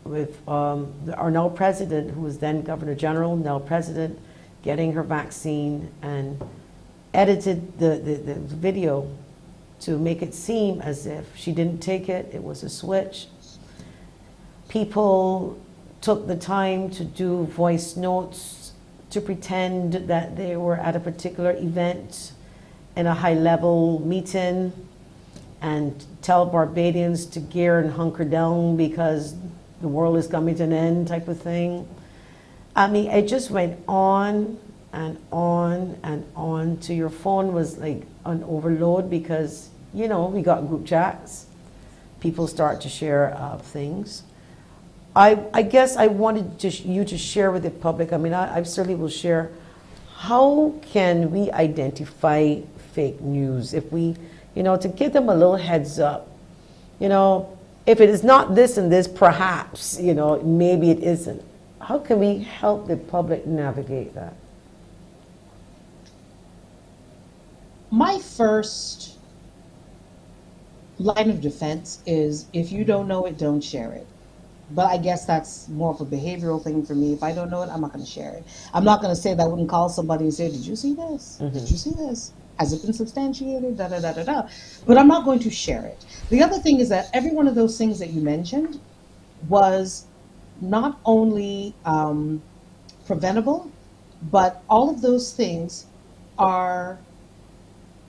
with our now president, who was then Governor General, now president, getting her vaccine, and edited the video to make it seem as if she didn't take it, it was a switch. People took the time to do voice notes to pretend that they were at a particular event in a high-level meeting and tell Barbadians to gear and hunker down because the world is coming to an end type of thing. I mean, it just went on and on and on till your phone was like on overload because, you know, we got group chats. People start to share things. I guess I wanted you to share with the public, I mean, I certainly will share, how can we identify fake news if we, you know, to give them a little heads up, you know, if it is not this and this, perhaps, you know, maybe it isn't. How can we help the public navigate that? My first line of defense is, if you don't know it, don't share it. But I guess that's more of a behavioral thing for me. If I don't know it, I'm not going to share it. I'm not going to say that I wouldn't call somebody and say, did you see this? Mm-hmm. Did you see this? Has it been substantiated? Da, da, da, da, da. But I'm not going to share it. The other thing is that every one of those things that you mentioned was not only preventable, but all of those things are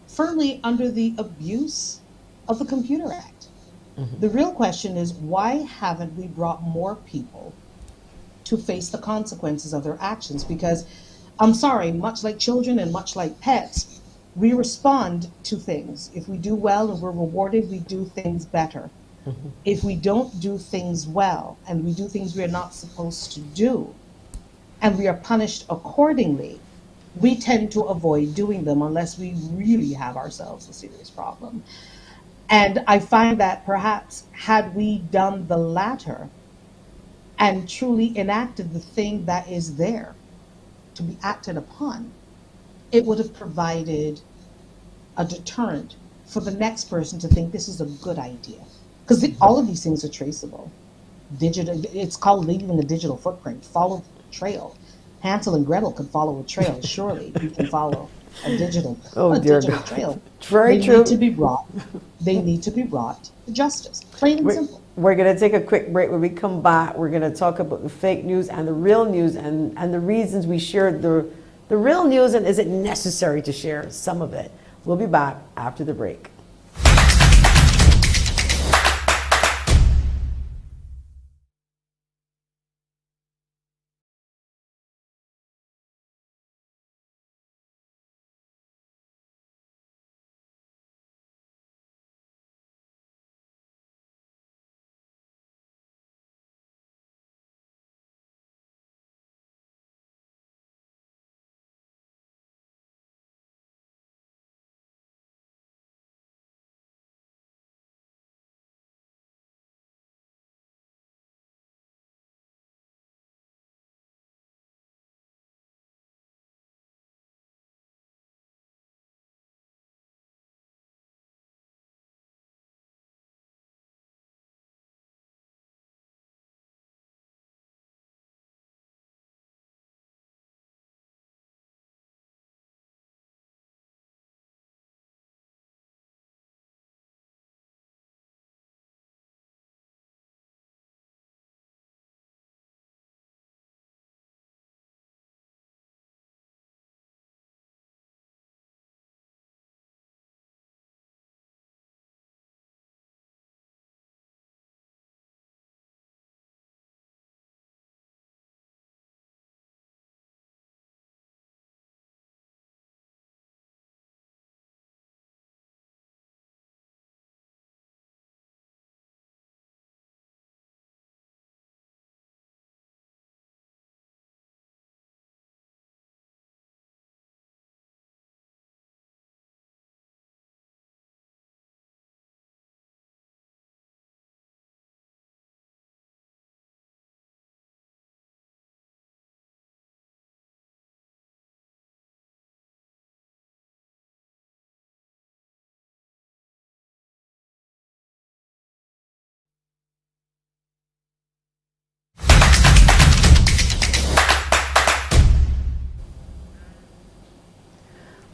firmly under the abuse of the Computer Act. Mm-hmm. The real question is, why haven't we brought more people to face the consequences of their actions? Because I'm sorry, much like children and much like pets, we respond to things. If we do well and we're rewarded, we do things better. Mm-hmm. If we don't do things well and we do things we're not supposed to do and we are punished accordingly, we tend to avoid doing them unless we really have ourselves a serious problem. And I find that perhaps had we done the latter and truly enacted the thing that is there to be acted upon, it would have provided a deterrent for the next person to think this is a good idea. Because all of these things are traceable. It's called leaving a digital footprint. Follow the trail. Hansel and Gretel could follow a trail. Surely we can follow a digital trail. Very they true. They need to be brought to justice. Plain and simple. We're going to take a quick break. When we come back, we're going to talk about the fake news and the real news and the reasons we shared the real news, and is it necessary to share some of it. We'll be back after the break.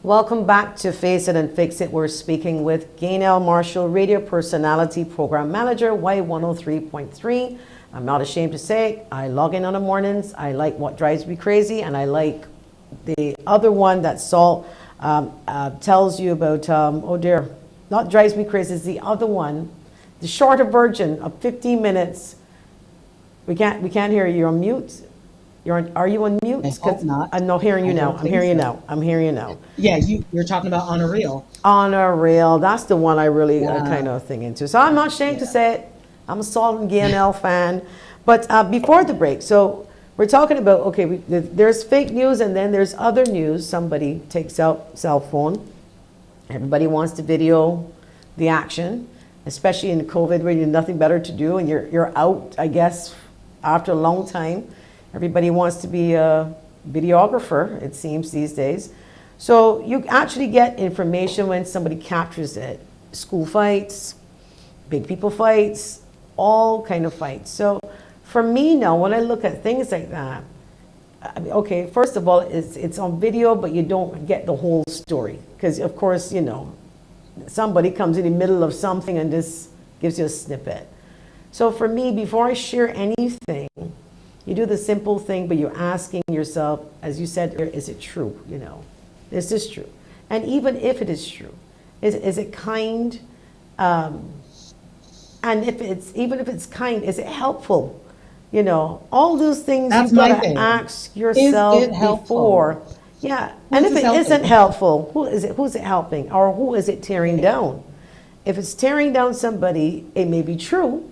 Welcome back to Face It and Fix It. We're speaking with GAYNELLE Marshall, Radio Personality Program Manager, Y103.3. I'm not ashamed to say I log in on the mornings. I like What Drives Me Crazy, and I like the other one that Saul tells you about, oh dear, not Drives Me Crazy, it's the other one, the shorter version of 15 minutes. We can't hear you. You're on mute. Are you on mute? I hope not. I'm not hearing you now. I'm hearing you so. now. I'm hearing you now. Yeah, you're talking about On a Reel. On a Reel. That's the one I really kind of thing into. So I'm not ashamed to say it. I'm a Salt and GAYNELLE fan. But before the break, so we're talking about, okay, there's fake news and then there's other news. Somebody takes out cell phone. Everybody wants to video the action, especially in COVID where you have nothing better to do and you're out, I guess, after a long time. Everybody wants to be a videographer, it seems, these days. So you actually get information when somebody captures it. School fights, big people fights, all kind of fights. So for me now, when I look at things like that, okay, first of all, it's on video, but you don't get the whole story. Because, of course, you know, somebody comes in the middle of something and just gives you a snippet. So for me, before I share anything, you do the simple thing, but you're asking yourself, as you said, is it true? You know, is this true? And even if it is true, is it kind? And even if it's kind, is it helpful? You know, all those things That's you've got my to thing. ask yourself Is it helpful? before. Yeah, and if it isn't helpful, who's it helping? Or who is it tearing down? If it's tearing down somebody, it may be true.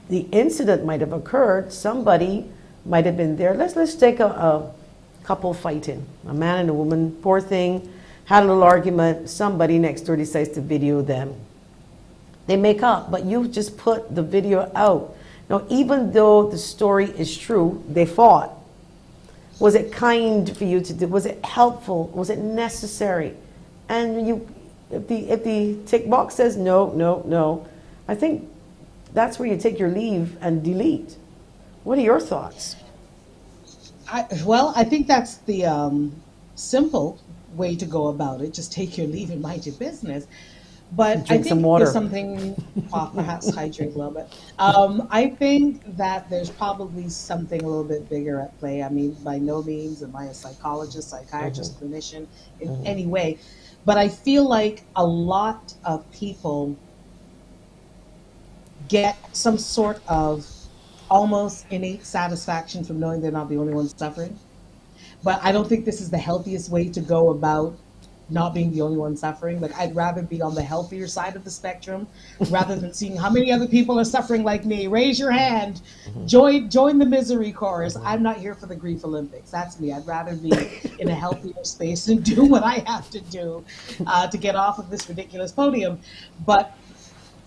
The incident might have occurred. Somebody might have been there. Let's take a couple fighting. A man and a woman, poor thing, had a little argument. Somebody next door decides to video them. They make up, but you just put the video out. Now, even though the story is true, they fought. Was it kind for you to do? Was it helpful? Was it necessary? And if the tick box says no, no, no, I think that's where you take your leave and delete. What are your thoughts? I think that's the simple way to go about it. Just take your leave and mind your business. But Drink I think some water. there's something, perhaps hydrate a little bit. I think that there's probably something a little bit bigger at play. I mean, by no means am I a psychologist, psychiatrist, clinician in any way. But I feel like a lot of people get some sort of almost innate satisfaction from knowing they're not the only ones suffering. But I don't think this is the healthiest way to go about not being the only one suffering. Like, I'd rather be on the healthier side of the spectrum rather than seeing how many other people are suffering like me. Raise your hand. Join the misery chorus. I'm not here for the grief Olympics. That's me. I'd rather be in a healthier space and do what I have to do to get off of this ridiculous podium. But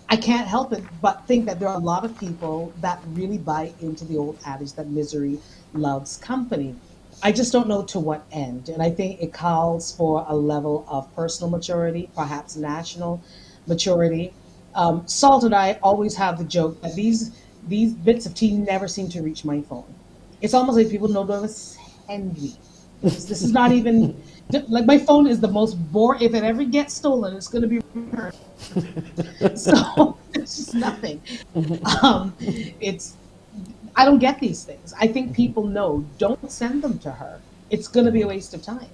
I can't help it but think that there are a lot of people that really buy into the old adage that misery loves company. I just don't know to what end. And I think it calls for a level of personal maturity, perhaps national maturity. Salt and I always have the joke that these bits of tea never seem to reach my phone. It's almost like people don't ever send me. This is not even, like, my phone is the most boring. If it ever gets stolen, it's going to be returned. So it's just nothing. I don't get these things. I think people know, don't send them to her. It's going to be a waste of time.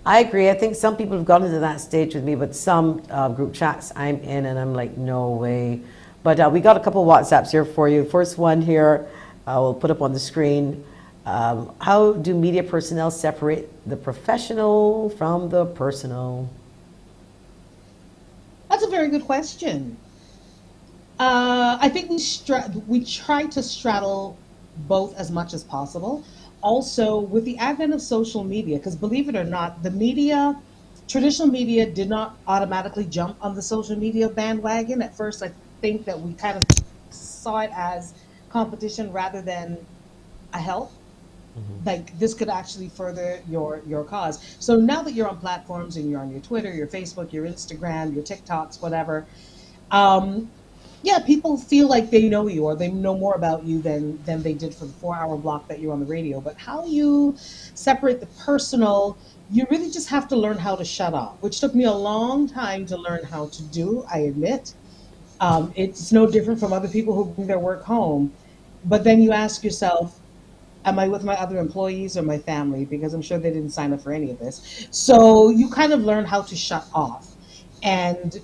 I agree. I think some people have gotten to that stage with me, but some group chats I'm in and I'm like, no way. But we got a couple WhatsApps here for you. First one here, we'll put up on the screen. How do media personnel separate the professional from the personal? That's a very good question. I think we try to straddle both as much as possible. Also, with the advent of social media, because believe it or not, the media, traditional media did not automatically jump on the social media bandwagon. At first, I think that we kind of saw it as competition rather than a help. Like, this could actually further your cause. So now that you're on platforms and you're on your Twitter, your Facebook, your Instagram, your TikToks, whatever, yeah, people feel like they know you or they know more about you than they did for the 4 hour block that you're on the radio. But how you separate the personal, you really just have to learn how to shut off, which took me a long time to learn how to do, I admit. It's no different from other people who bring their work home. But then you ask yourself, am I with my other employees or my family? Because I'm sure they didn't sign up for any of this. So you kind of learn how to shut off. And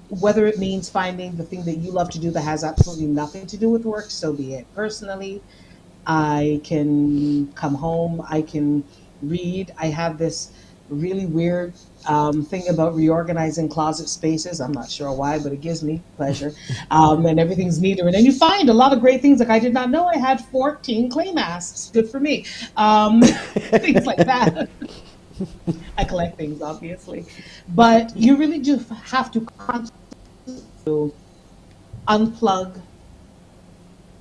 whether it means finding the thing that you love to do that has absolutely nothing to do with work, so be it. Personally, I can come home, I can read. I have this really weird thing about reorganizing closet spaces. I'm not sure why, but it gives me pleasure. And everything's neater. And then you find a lot of great things. Like I did not know I had 14 clay masks. Good for me. Things like that. I collect things, obviously. But you really just have to constantly unplug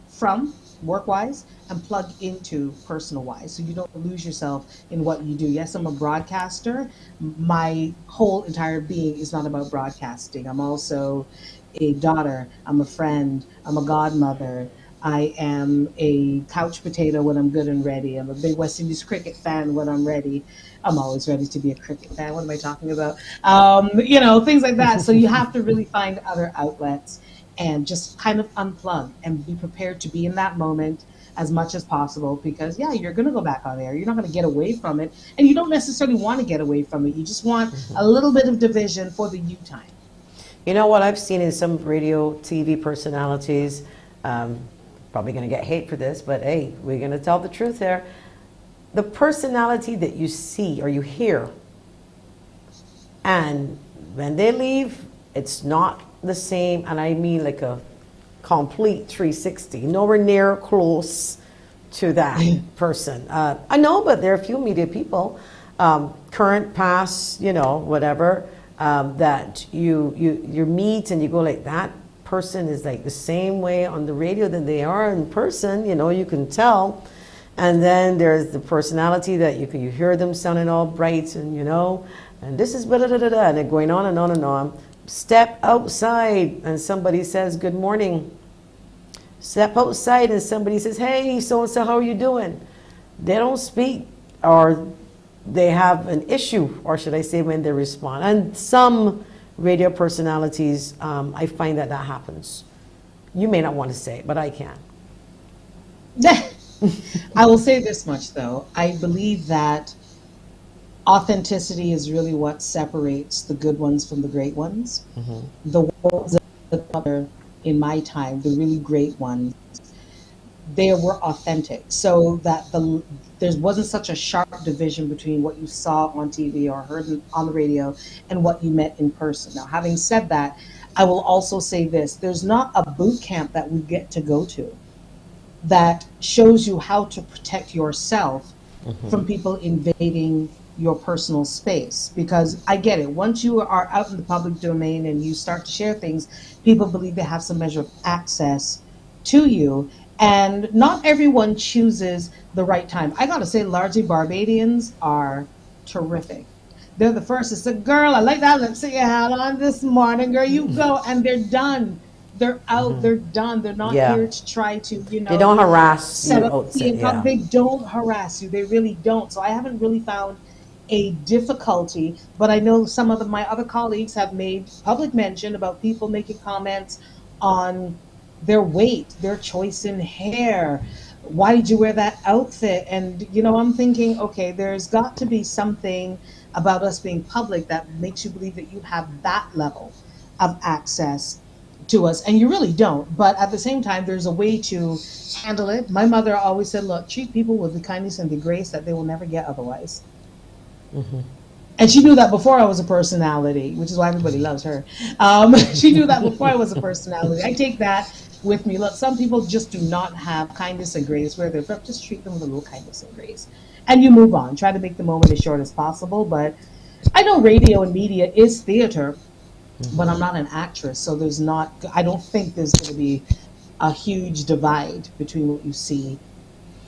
from work-wise and plug into personal-wise so you don't lose yourself in what you do. Yes, I'm a broadcaster. My whole entire being is not about broadcasting. I'm also a daughter. I'm a friend. I'm a godmother. I am a couch potato when I'm good and ready. I'm a big West Indies cricket fan when I'm ready. I'm always ready to be a cricket fan. What am I talking about? Things like that. So you have to really find other outlets and just kind of unplug and be prepared to be in that moment as much as possible because, yeah, you're going to go back on air. You're not going to get away from it. And you don't necessarily want to get away from it. You just want a little bit of division for the you time. You know what I've seen in some radio, TV personalities, probably going to get hate for this, but hey, we're going to tell the truth there. The personality that you see or you hear, and when they leave, it's not the same, and I mean like a complete 360, nowhere near close to that person. I know, but there are a few media people, current, past, whatever, that you meet and you go like, that person is like the same way on the radio than they are in person, you can tell. And then there's the personality that you hear them sounding all bright and and this is blah, blah, blah, blah, and they're going on and on and on. Step outside and somebody says good morning. Step outside and somebody says, hey, so-and-so, how are you doing? They don't speak, or they have an issue, or should I say when they respond. And some radio personalities, I find that happens. You may not want to say it, but I can. I will say this much, though. I believe that authenticity is really what separates the good ones from the great ones. Mm-hmm. The ones that are in my time, the really great ones, they were authentic. So that there wasn't such a sharp division between what you saw on TV or heard on the radio and what you met in person. Now, having said that, I will also say this. There's not a boot camp that we get to go to that shows you how to protect yourself from people invading your personal space. Because I get it, once you are out in the public domain and you start to share things, people believe they have some measure of access to you, and not everyone chooses the right time. I gotta say, largely Barbadians are terrific. They're the first to say, girl, I like that lipstick you had on this morning, girl, you go, and they're done. They're out, they're done. They're not here to try to, they don't harass you. They don't harass you. They really don't. So I haven't really found a difficulty, but I know some of my other colleagues have made public mention about people making comments on their weight, their choice in hair. Why did you wear that outfit? And, I'm thinking, okay, there's got to be something about us being public that makes you believe that you have that level of access to us, and you really don't. But at the same time, there's a way to handle it. My mother always said, look, treat people with the kindness and the grace that they will never get otherwise. And she knew that before I was a personality, which is why everybody loves her. She knew that before I was a personality. I take that with me. Look, some people just do not have kindness and grace where they're from. Just treat them with a little kindness and grace, and you move on. Try to make the moment as short as possible. But I know radio and media is theater, but I'm not an actress, so I don't think there's going to be a huge divide between what you see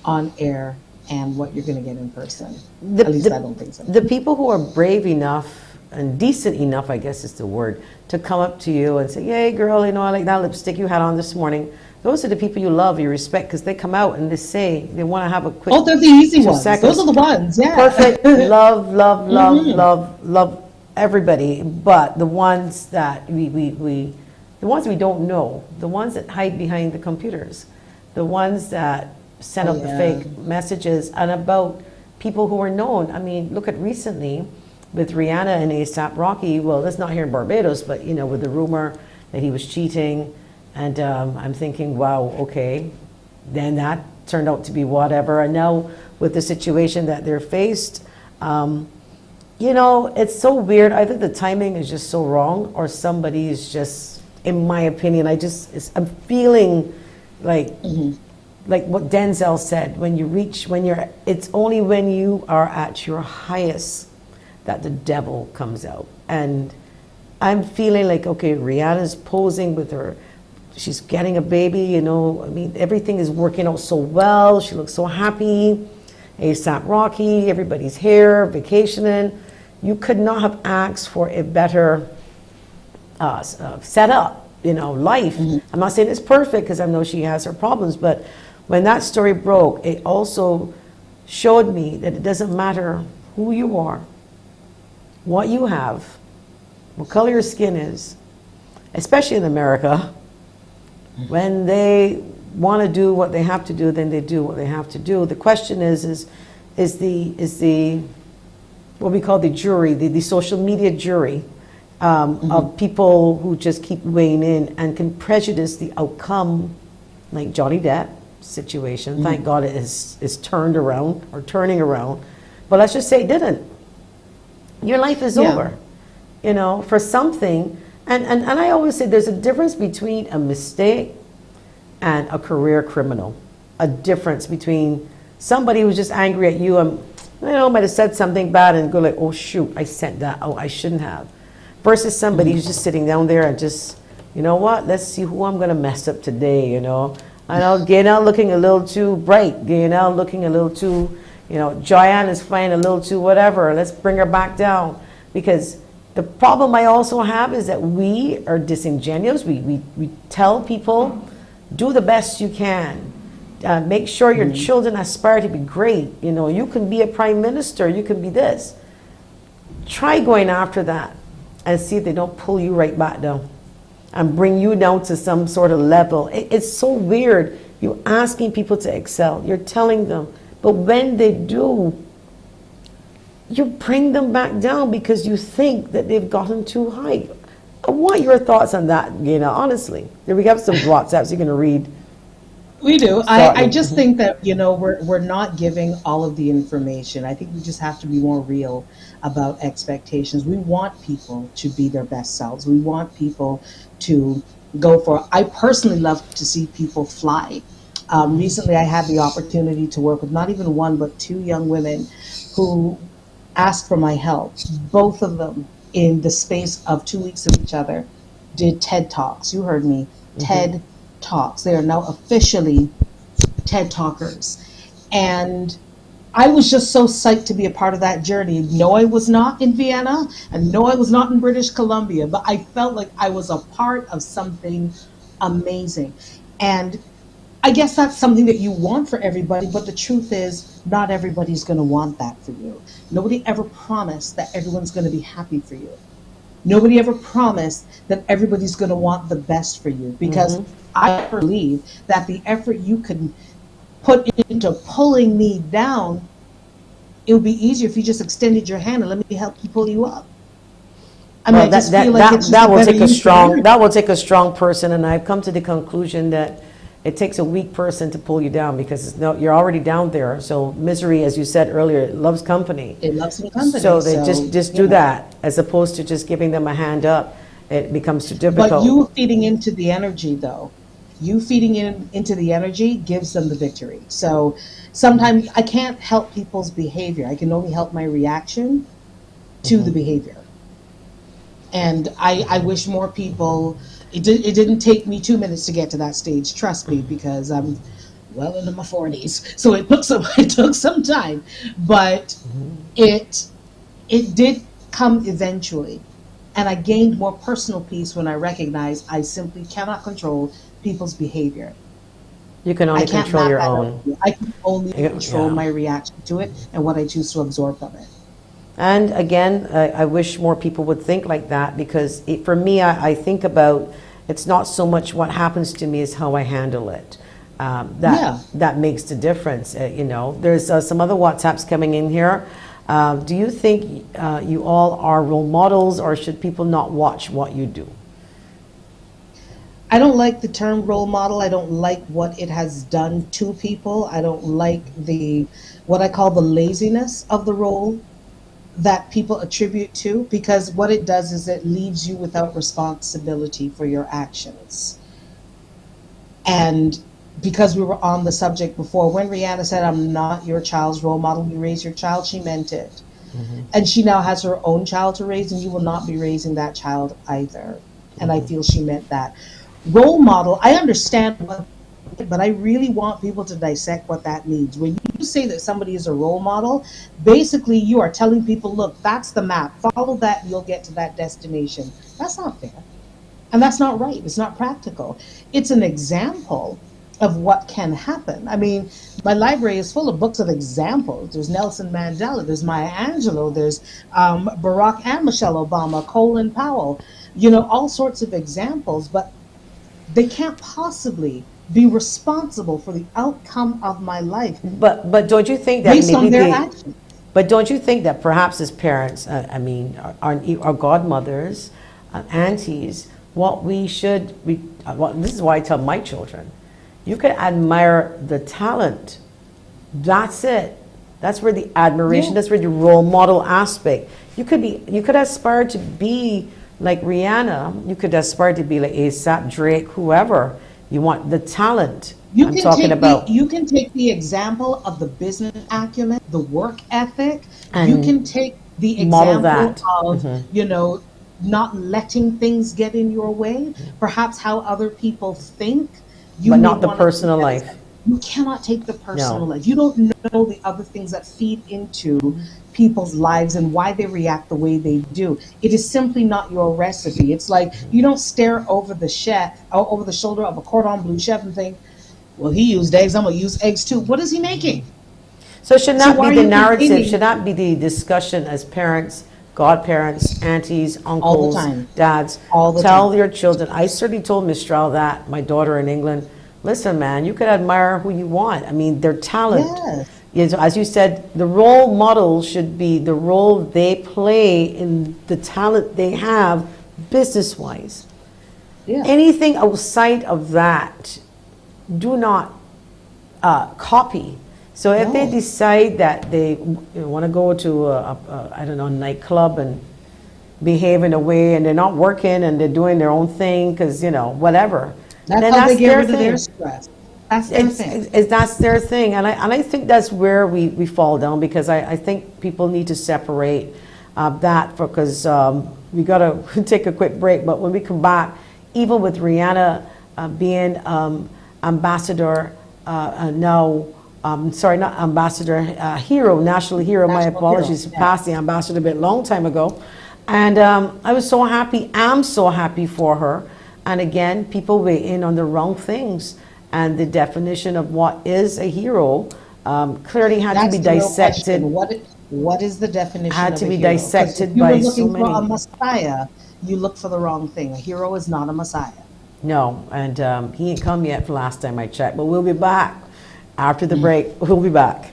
on air and what you're going to get in person. At least I don't think so. The people who are brave enough and decent enough, I guess is the word, to come up to you and say, "Hey, girl, you know, I like that lipstick you had on this morning." Those are the people you love, you respect, because they come out and they say they want to have a quick. Oh, they're the easy ones. 2 seconds. Those are the ones. Yeah. Perfect. Love, love, love, love everybody, but the ones that the ones we don't know, the ones that hide behind the computers, the ones that send out the fake messages, and about people who are known. I mean, look at recently with Rihanna and A$AP Rocky. Well, that's not here in Barbados, but you know, with the rumor that he was cheating, and I'm thinking, wow, okay, then that turned out to be whatever. And now with the situation that they're faced, you know, it's so weird. I think the timing is just so wrong, or somebody is just, in my opinion, I'm feeling like what Denzel said, it's only when you are at your highest that the devil comes out. And I'm feeling like, okay, Rihanna's posing with her, she's getting a baby, you know, I mean, everything is working out so well, she looks so happy. A$AP Rocky, everybody's here, vacationing. You could not have asked for a better setup, you know, life. I'm not saying it's perfect, because I know she has her problems, but when that story broke, it also showed me that it doesn't matter who you are, what you have, what color your skin is, especially in America. When they want to do what they have to do, then they do what they have to do. The question is the what we call the jury, the social media jury, of people who just keep weighing in and can prejudice the outcome, like Johnny Depp situation. Thank God it is turned around, or turning around. But let's just say it didn't. Your life is over, you know, for something. And I always say there's a difference between a mistake and a career criminal. A difference between somebody who's just angry at you and, you know, might have said something bad and go like, oh shoot, I said that, oh I shouldn't have. Versus somebody who's just sitting down there and just, you know what, let's see who I'm gonna mess up today, you know. I know GAYNELLE looking a little too bright, GAYNELLE looking a little too, you know, Joanne is flying a little too whatever, let's bring her back down. Because the problem I also have is that we are disingenuous. We tell people, do the best you can. Make sure your children aspire to be great. You know, you can be a prime minister, you can be this. Try going after that and see if they don't pull you right back down and bring you down to some sort of level. It's so weird. You're asking people to excel. You're telling them. But when they do, you bring them back down because you think that they've gotten too high. I want your thoughts on that, honestly. We have some WhatsApps you're going to read. We do. I just think that, we're not giving all of the information. I think we just have to be more real about expectations. We want people to be their best selves. We want people to go for it. I personally love to see people fly. Recently, I had the opportunity to work with not even one, but two young women who asked for my help. Both of them, in the space of 2 weeks of each other, did TED Talks. You heard me. TED Talks. They are now officially TED Talkers. And I was just so psyched to be a part of that journey. No, I was not in Vienna, and no, I was not in British Columbia, but I felt like I was a part of something amazing. And I guess that's something that you want for everybody, but the truth is not everybody's going to want that for you. Nobody ever promised that everyone's going to be happy for you. Nobody ever promised that everybody's going to want the best for you, because I believe that the effort you can put into pulling me down, it would be easier if you just extended your hand and let me help you pull you up. I mean, I just feel like it's that will take a strong person, and I've come to the conclusion that it takes a weak person to pull you down, because you're already down there. So misery, as you said earlier, it loves company. It loves company. So they just do that, as opposed to just giving them a hand up. It becomes too difficult. But you feeding into the energy, though, into the energy gives them the victory. So sometimes I can't help people's behavior. I can only help my reaction to the behavior. And I wish more people. It didn't take me 2 minutes to get to that stage, trust me, because I'm well into my 40s. So it took some time, but it did come eventually. And I gained more personal peace when I recognized I simply cannot control people's behavior. You can I only can't control map your that out. own. I can only control Yeah. my reaction to it and what I choose to absorb from it. And again, I wish more people would think like that, because for me, I think about, it's not so much what happens to me as how I handle it. Yeah. That makes the difference. There's some other WhatsApps coming in here. Do you think you all are role models, or should people not watch what you do? I don't like the term role model. I don't like what it has done to people. I don't like the what I call the laziness of the role that people attribute to, because what it does is it leaves you without responsibility for your actions. And because we were on the subject before, when Rihanna said, "I'm not your child's role model, you raise your child," she meant it. And she now has her own child to raise, and you will not be raising that child either. And I feel she meant that. Role model, I understand what, but I really want people to dissect what that means. When you say that somebody is a role model, basically you are telling people, look, that's the map. Follow that, and you'll get to that destination. That's not fair. And that's not right. It's not practical. It's an example of what can happen. I mean, my library is full of books of examples. There's Nelson Mandela, there's Maya Angelou, there's Barack and Michelle Obama, Colin Powell, all sorts of examples, but they can't possibly be responsible for the outcome of my life But don't you think that based maybe on their actions. But don't you think that perhaps as parents, our godmothers, aunties, what we should, this is why I tell my children, you can admire the talent. That's it. That's where the admiration, Yeah. that's where the role model aspect. You could aspire to be like Rihanna. You could aspire to be like ASAP, Drake, whoever. You want the talent. I'm talking about. You can take the example of the business acumen, the work ethic. You And can take the model example that. of, not letting things get in your way, perhaps how other people think. You But may not the want to take personal that life. example. You cannot take the personal No. life. You don't know the other things that feed into people's lives and why they react the way they do. It is simply not your recipe. It's like you don't stare over the chef or over the shoulder of a cordon bleu chef and think, well, he used eggs, I'm gonna use eggs too. What is he making? So it should So not why be are the you narrative, complaining should not be the discussion as parents, godparents, aunties, all the uncles, time? dads. All the Tell time. your children. I certainly told Mistral that, my daughter in England, listen, man, you could admire who you want. I mean, their talent. Yes. Is, as you said, the role model should be the role they play in the talent they have business-wise. Yeah. Anything outside of that, do not copy. So if they No. decide that they want to go to I don't know, nightclub and behave in a way, and they're not working and they're doing their own thing because whatever, That's then how they that's get their rid of their thing. stress. That's their thing. That's their thing, and I think that's where we fall down, because I think people need to separate that, because we got to take a quick break. But when we come back, even with Rihanna being ambassador now, sorry, not ambassador, hero, national hero. My National apologies, hero. Yeah. passed the ambassador a bit long time ago, and I was so happy. I'm so happy for her. And again, people weigh in on the wrong things, and the definition of what is a hero clearly had That's to be the real dissected. question. What is the definition Had of to a be hero? Because if dissected you were by so looking for a many. messiah, you look for the wrong thing. A hero is not a messiah. No, and he ain't come yet for last time I checked. But we'll be back after the break. We'll be back.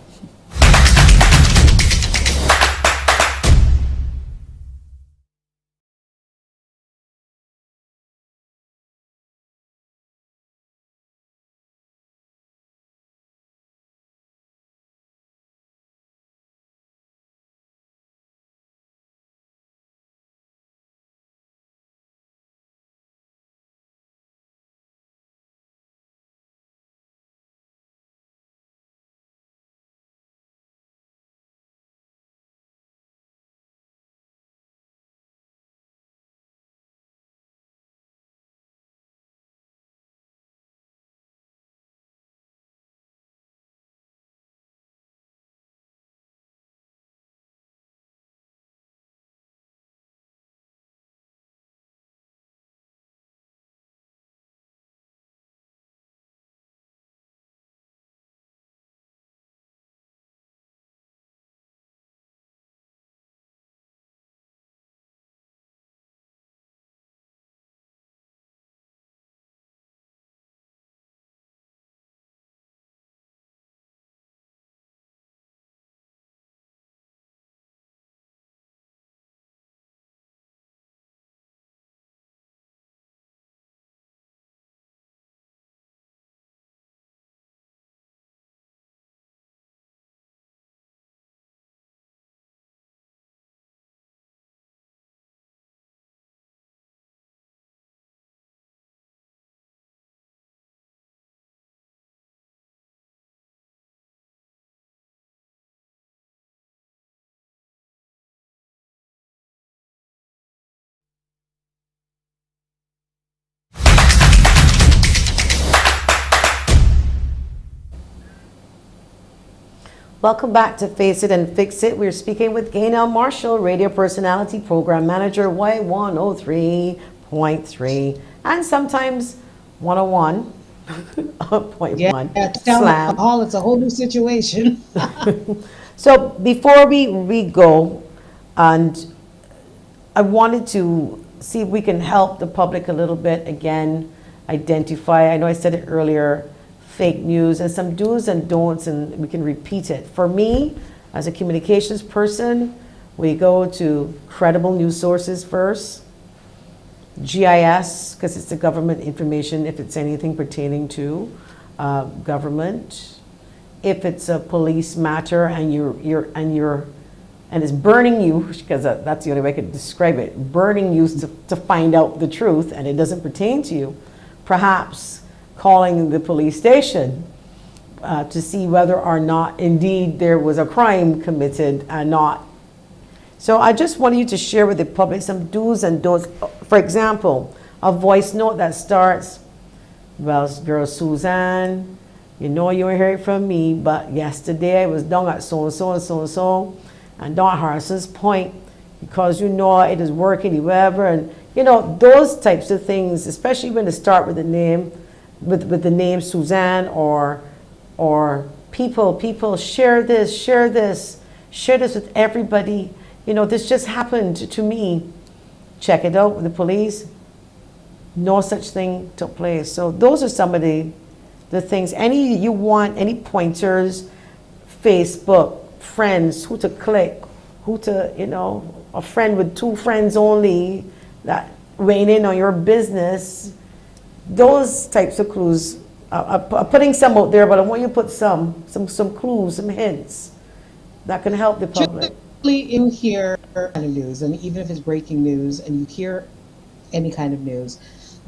Welcome back to Face It and Fix It. We're speaking with GAYNELLE Marshall, radio personality, program manager, Y103.3, and sometimes 101.1 Yeah, down slam. the hall, it's a whole new situation. So before we go, and I wanted to see if we can help the public a little bit, again, identify, I know I said it earlier, fake news and some do's and don'ts, and we can repeat it. For me, as a communications person, we go to credible news sources first, GIS, because it's the government information if it's anything pertaining to government. If it's a police matter and and it's burning you, because that's the only way I could describe it, burning you to find out the truth and it doesn't pertain to you, perhaps calling the police station to see whether or not indeed there was a crime committed and not. So I just wanted you to share with the public some do's and don'ts. For example, a voice note that starts, well, girl Suzanne, you know you ain't heard from me, but yesterday I was down at so-and-so and so-and-so and Don Harrison's Point, because you know it is working, whatever, and you know, those types of things, especially when they start with the name, with the name Suzanne, or people share this with everybody. You know, this just happened to me. Check it out with the police. No such thing took place. So those are some of the things. Any pointers, Facebook, friends, who to click, who to, you know, a friend with 2 friends only that weigh in on your business. Those types of clues. I'm putting some out there, but I want you to put some clues, some hints that can help the public. In here, kind of news, and even if it's breaking news and you hear any kind of news,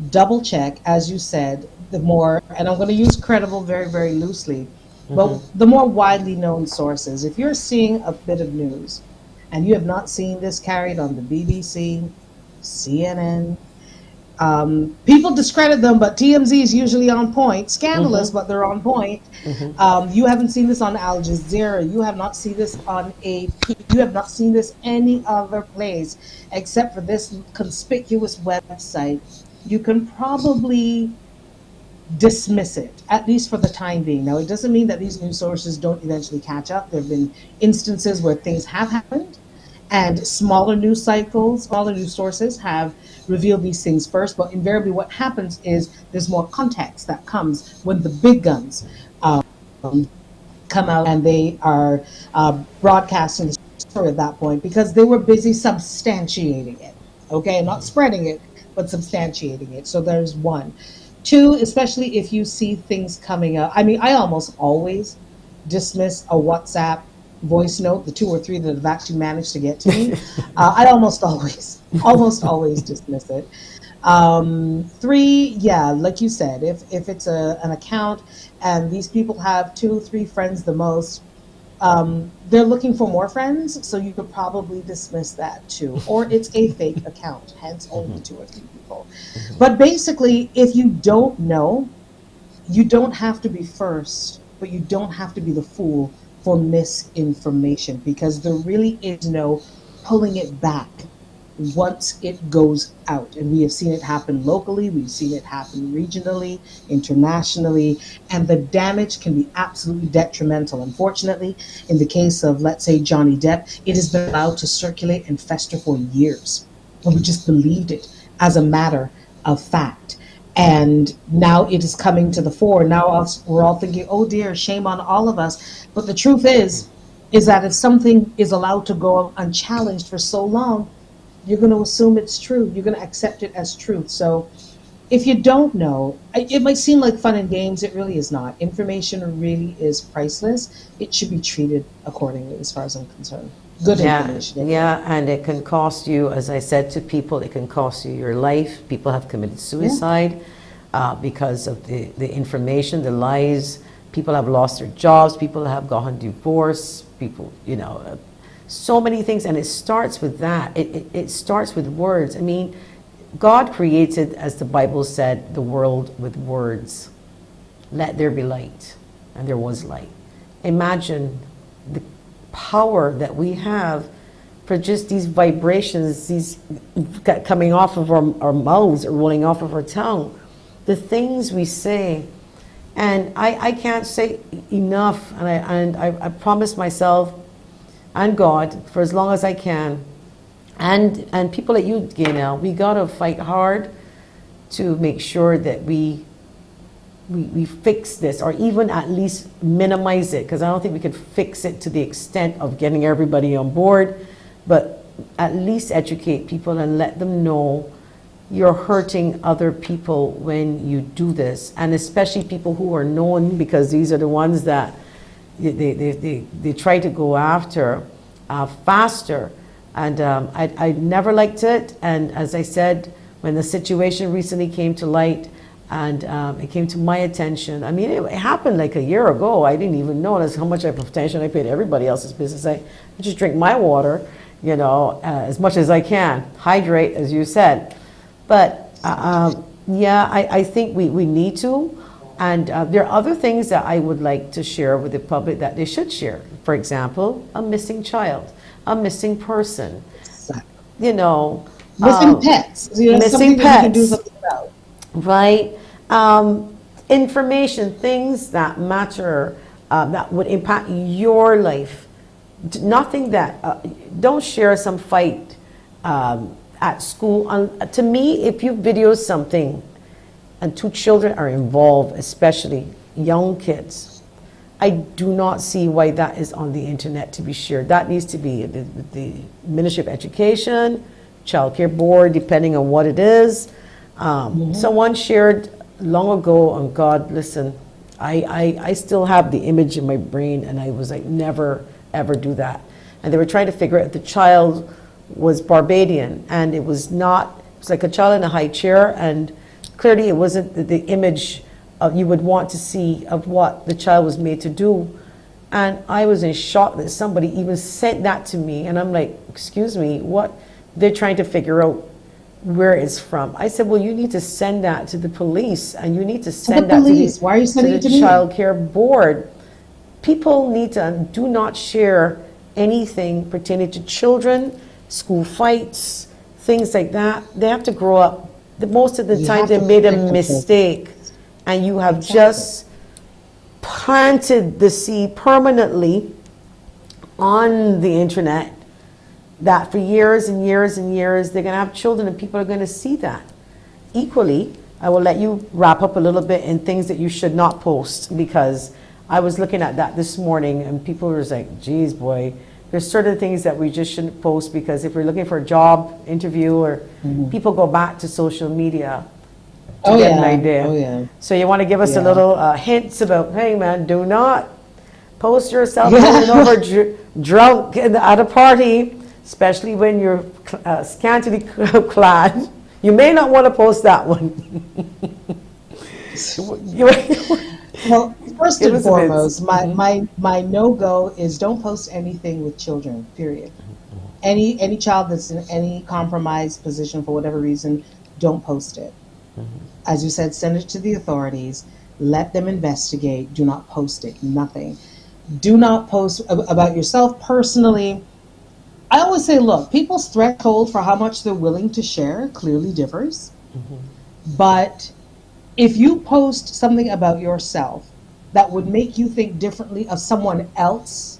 double check, as you said, the more, and I'm going to use credible very, very loosely, but the more widely known sources. If you're seeing a bit of news and you have not seen this carried on the BBC, CNN, people discredit them, but TMZ is usually on point. Scandalous, but they're on point. You haven't seen this on Al Jazeera. You have not seen this on AP. You have not seen this any other place except for this conspicuous website. You can probably dismiss it, at least for the time being. Now, it doesn't mean that these news sources don't eventually catch up. There have been instances where things have happened, and smaller news cycles, smaller news sources have revealed these things first, but invariably what happens is there's more context that comes when the big guns come out and they are broadcasting the story at that point, because they were busy substantiating it, okay? Not spreading it, but substantiating it. So there's one. 2, especially if you see things coming up. I mean, I almost always dismiss a WhatsApp voice note, the 2 or 3 that have actually managed to get to me. I almost always dismiss it. 3, yeah, like you said, if it's an account and these people have 2, 3 friends the most, they're looking for more friends, so you could probably dismiss that too. Or it's a fake account, hence only 2 or 3 people. But basically, if you don't know, you don't have to be first, but you don't have to be the fool for misinformation, because there really is no pulling it back once it goes out. And we have seen it happen locally, we've seen it happen regionally, internationally, and the damage can be absolutely detrimental. Unfortunately, in the case of, let's say, Johnny Depp, it has been allowed to circulate and fester for years, and we just believed it as a matter of fact. And now it is coming to the fore. Now we're all thinking, oh dear, shame on all of us. But the truth is that if something is allowed to go unchallenged for so long, you're going to assume it's true. You're going to accept it as truth. So if you don't know, it might seem like fun and games. It really is not. Information really is priceless. It should be treated accordingly, as far as I'm concerned. Good information. Yeah, and it can cost you, as I said to people, it can cost you your life. People have committed suicide because of the information, the lies. People have lost their jobs. People have gotten divorced. People, you know, so many things. And it starts with that. It starts with words. I mean, God created, as the Bible said, the world with words. Let there be light. And there was light. Imagine the power that we have for just these vibrations, these coming off of our mouths or rolling off of our tongue, the things we say. And I can't say enough, and I promise myself and God for as long as I can, and people like you, GAYNELLE, we gotta fight hard to make sure that we fix this, or even at least minimize it, because I don't think we could fix it to the extent of getting everybody on board, but at least educate people and let them know you're hurting other people when you do this, and especially people who are known, because these are the ones that they try to go after faster. And I never liked it, and as I said, when the situation recently came to light and it came to my attention, I mean, it happened like a year ago. I didn't even notice how much attention I paid to everybody else's business. I just drink my water, you know, as much as I can. Hydrate, as you said. But yeah, I think we need to. And there are other things that I would like to share with the public that they should share. For example, a missing child, a missing person, you know. Missing pets. You know, missing pets. That you can do something about. Right. Information, things that matter, that would impact your life. Nothing that, don't share some fight at school. To me, if you video something and two children are involved, especially young kids, I do not see why that is on the internet to be shared. That needs to be the Ministry of Education, Child Care Board, depending on what it is. Someone shared long ago, and God, listen, I still have the image in my brain, and I was like, never, ever do that. And they were trying to figure out if the child was Barbadian, and it was not. It was like a child in a high chair, and clearly it wasn't the image you would want to see of what the child was made to do. And I was in shock that somebody even sent that to me, and I'm like, excuse me, what? They're trying to figure out where it's from. I said, well, you need to send that to the police, and you need to send that Why are you sending it to the Child Care Board. People need to do not share anything pertaining to children, school fights, things like that. They have to grow up. Most of the time they made a mistake, and you have just planted the seed permanently on the internet that for years and years and years they're going to have children, and people are going to see that. Equally, I will let you wrap up a little bit in things that you should not post, because I was looking at that this morning and people were like, geez, boy, there's certain things that we just shouldn't post, because if we're looking for a job interview, or people go back to social media to get an idea. So you want to give us a little hints about, hey man, do not post yourself over drunk at a party, especially when you're scantily clad. You may not want to post that one. Well, first and foremost, my no-go is don't post anything with children, period. Any child that's in any compromised position for whatever reason, don't post it. As you said, send it to the authorities. Let them investigate. Do not post it. Nothing. Do not post about yourself personally. I always say, look, people's threshold for how much they're willing to share clearly differs. But if you post something about yourself that would make you think differently of someone else,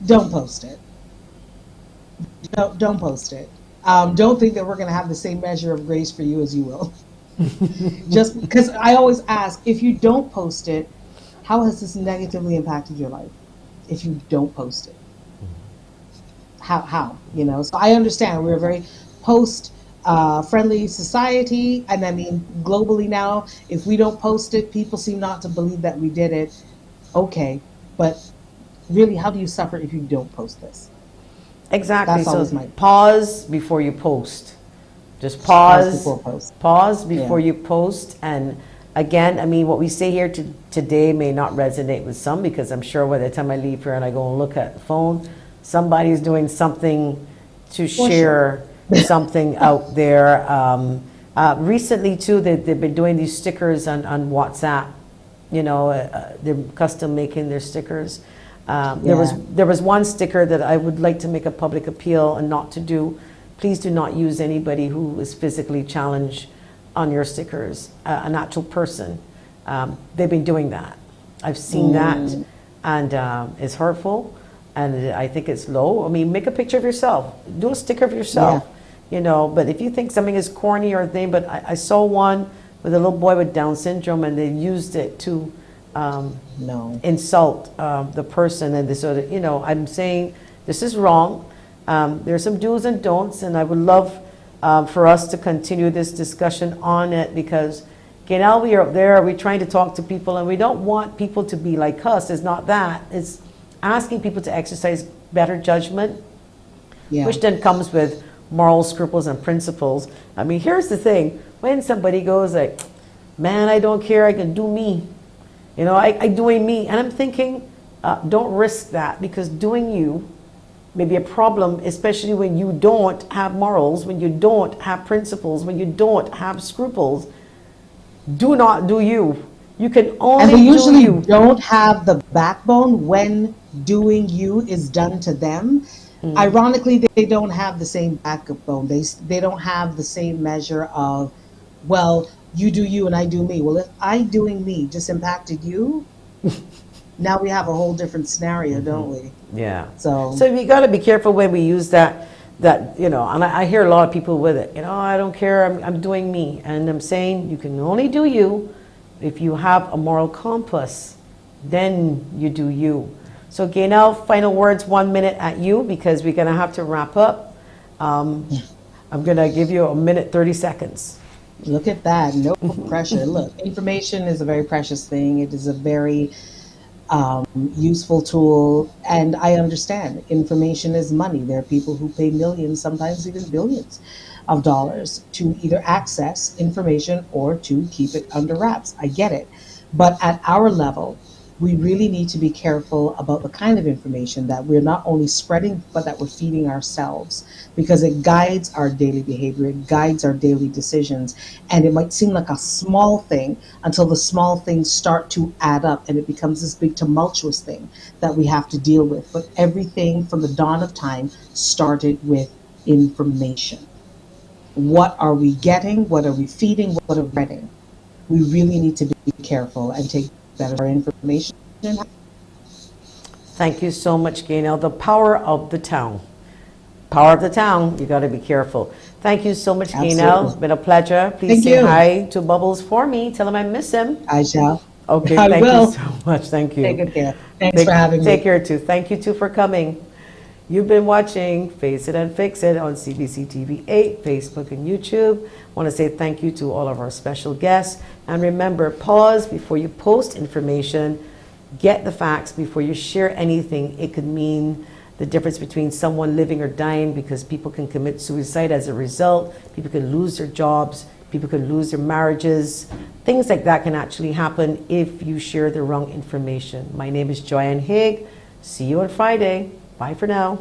don't post it. Don't post it. Don't think that we're going to have the same measure of grace for you as you will. Just because I always ask, if you don't post it, how has this negatively impacted your life? If you don't post it, how? You know. So I understand we're a very post-friendly society, and I mean globally now. If we don't post it, people seem not to believe that we did it. Okay, but really, how do you suffer if you don't post this? Exactly. That's always my pause before you post. Just pause. Pause before Yeah. you post. And again, I mean, what we say here today may not resonate with some, because I'm sure by the time I leave here and I go and look at the phone, somebody's doing something to share something out there. Recently, too, they've been doing these stickers on WhatsApp. You know, they're custom making their stickers. There was one sticker that I would like to make a public appeal and not to do. Please do not use anybody who is physically challenged on your stickers, an actual person. They've been doing that. I've seen that, and it's hurtful, and I think it's low. I mean, make a picture of yourself. Do a sticker of yourself, you know, but if you think something is corny or a thing, but I saw one with a little boy with Down syndrome, and they used it to insult the person, and they sort of, you know, I'm saying this is wrong. There's some do's and don'ts, and I would love for us to continue this discussion on it, because GAYNELLE, we are up there, we're trying to talk to people, and we don't want people to be like us. It's not that. It's asking people to exercise better judgment, which then comes with moral scruples and principles. I mean, here's the thing. When somebody goes like, man, I don't care, I can do me. You know, I doing me. And I'm thinking, don't risk that, because doing you may be a problem, especially when you don't have morals, when you don't have principles, when you don't have scruples. Do not do you. You can only and they usually do you. Don't have the backbone when doing you is done to them. Ironically, they don't have the same backbone. They don't have the same measure of, well, you do you and I do me. Well, if I doing me just impacted you, now we have a whole different scenario, don't we? Yeah. So we got to be careful when we use that, you know, and I hear a lot of people with it, you know, I don't care, I'm doing me. And I'm saying you can only do you if you have a moral compass, then you do you. So GAYNELLE, final words, 1 minute at you, because we're going to have to wrap up. I'm going to give you a minute, 30 seconds. Look at that. No pressure. Look, information is a very precious thing. It is a very useful tool. And I understand information is money. There are people who pay millions, sometimes even billions of dollars to either access information or to keep it under wraps. I get it. But at our level, we really need to be careful about the kind of information that we're not only spreading, but that we're feeding ourselves, because it guides our daily behavior, it guides our daily decisions. And it might seem like a small thing until the small things start to add up and it becomes this big tumultuous thing that we have to deal with. But everything from the dawn of time started with information. What are we getting? What are we feeding? What are we reading? We really need to be careful and take better information. Thank you so much, GAYNELLE. The power of the town. Power of the town. You got to be careful. Thank you so much, GAYNELLE. It's been a pleasure. Please say hi to Bubbles for me. Tell him I miss him. I shall. Okay, I thank will. you so much. Thank you. Take good care. Thanks for having me. Take care too. Thank you too for coming. You've been watching Face It and Fix It on CBC TV 8, Facebook and YouTube. I want to say thank you to all of our special guests. And remember, pause before you post information. Get the facts before you share anything. It could mean the difference between someone living or dying, because people can commit suicide as a result. People can lose their jobs. People can lose their marriages. Things like that can actually happen if you share the wrong information. My name is Joanne Haigh. See you on Friday. Bye for now.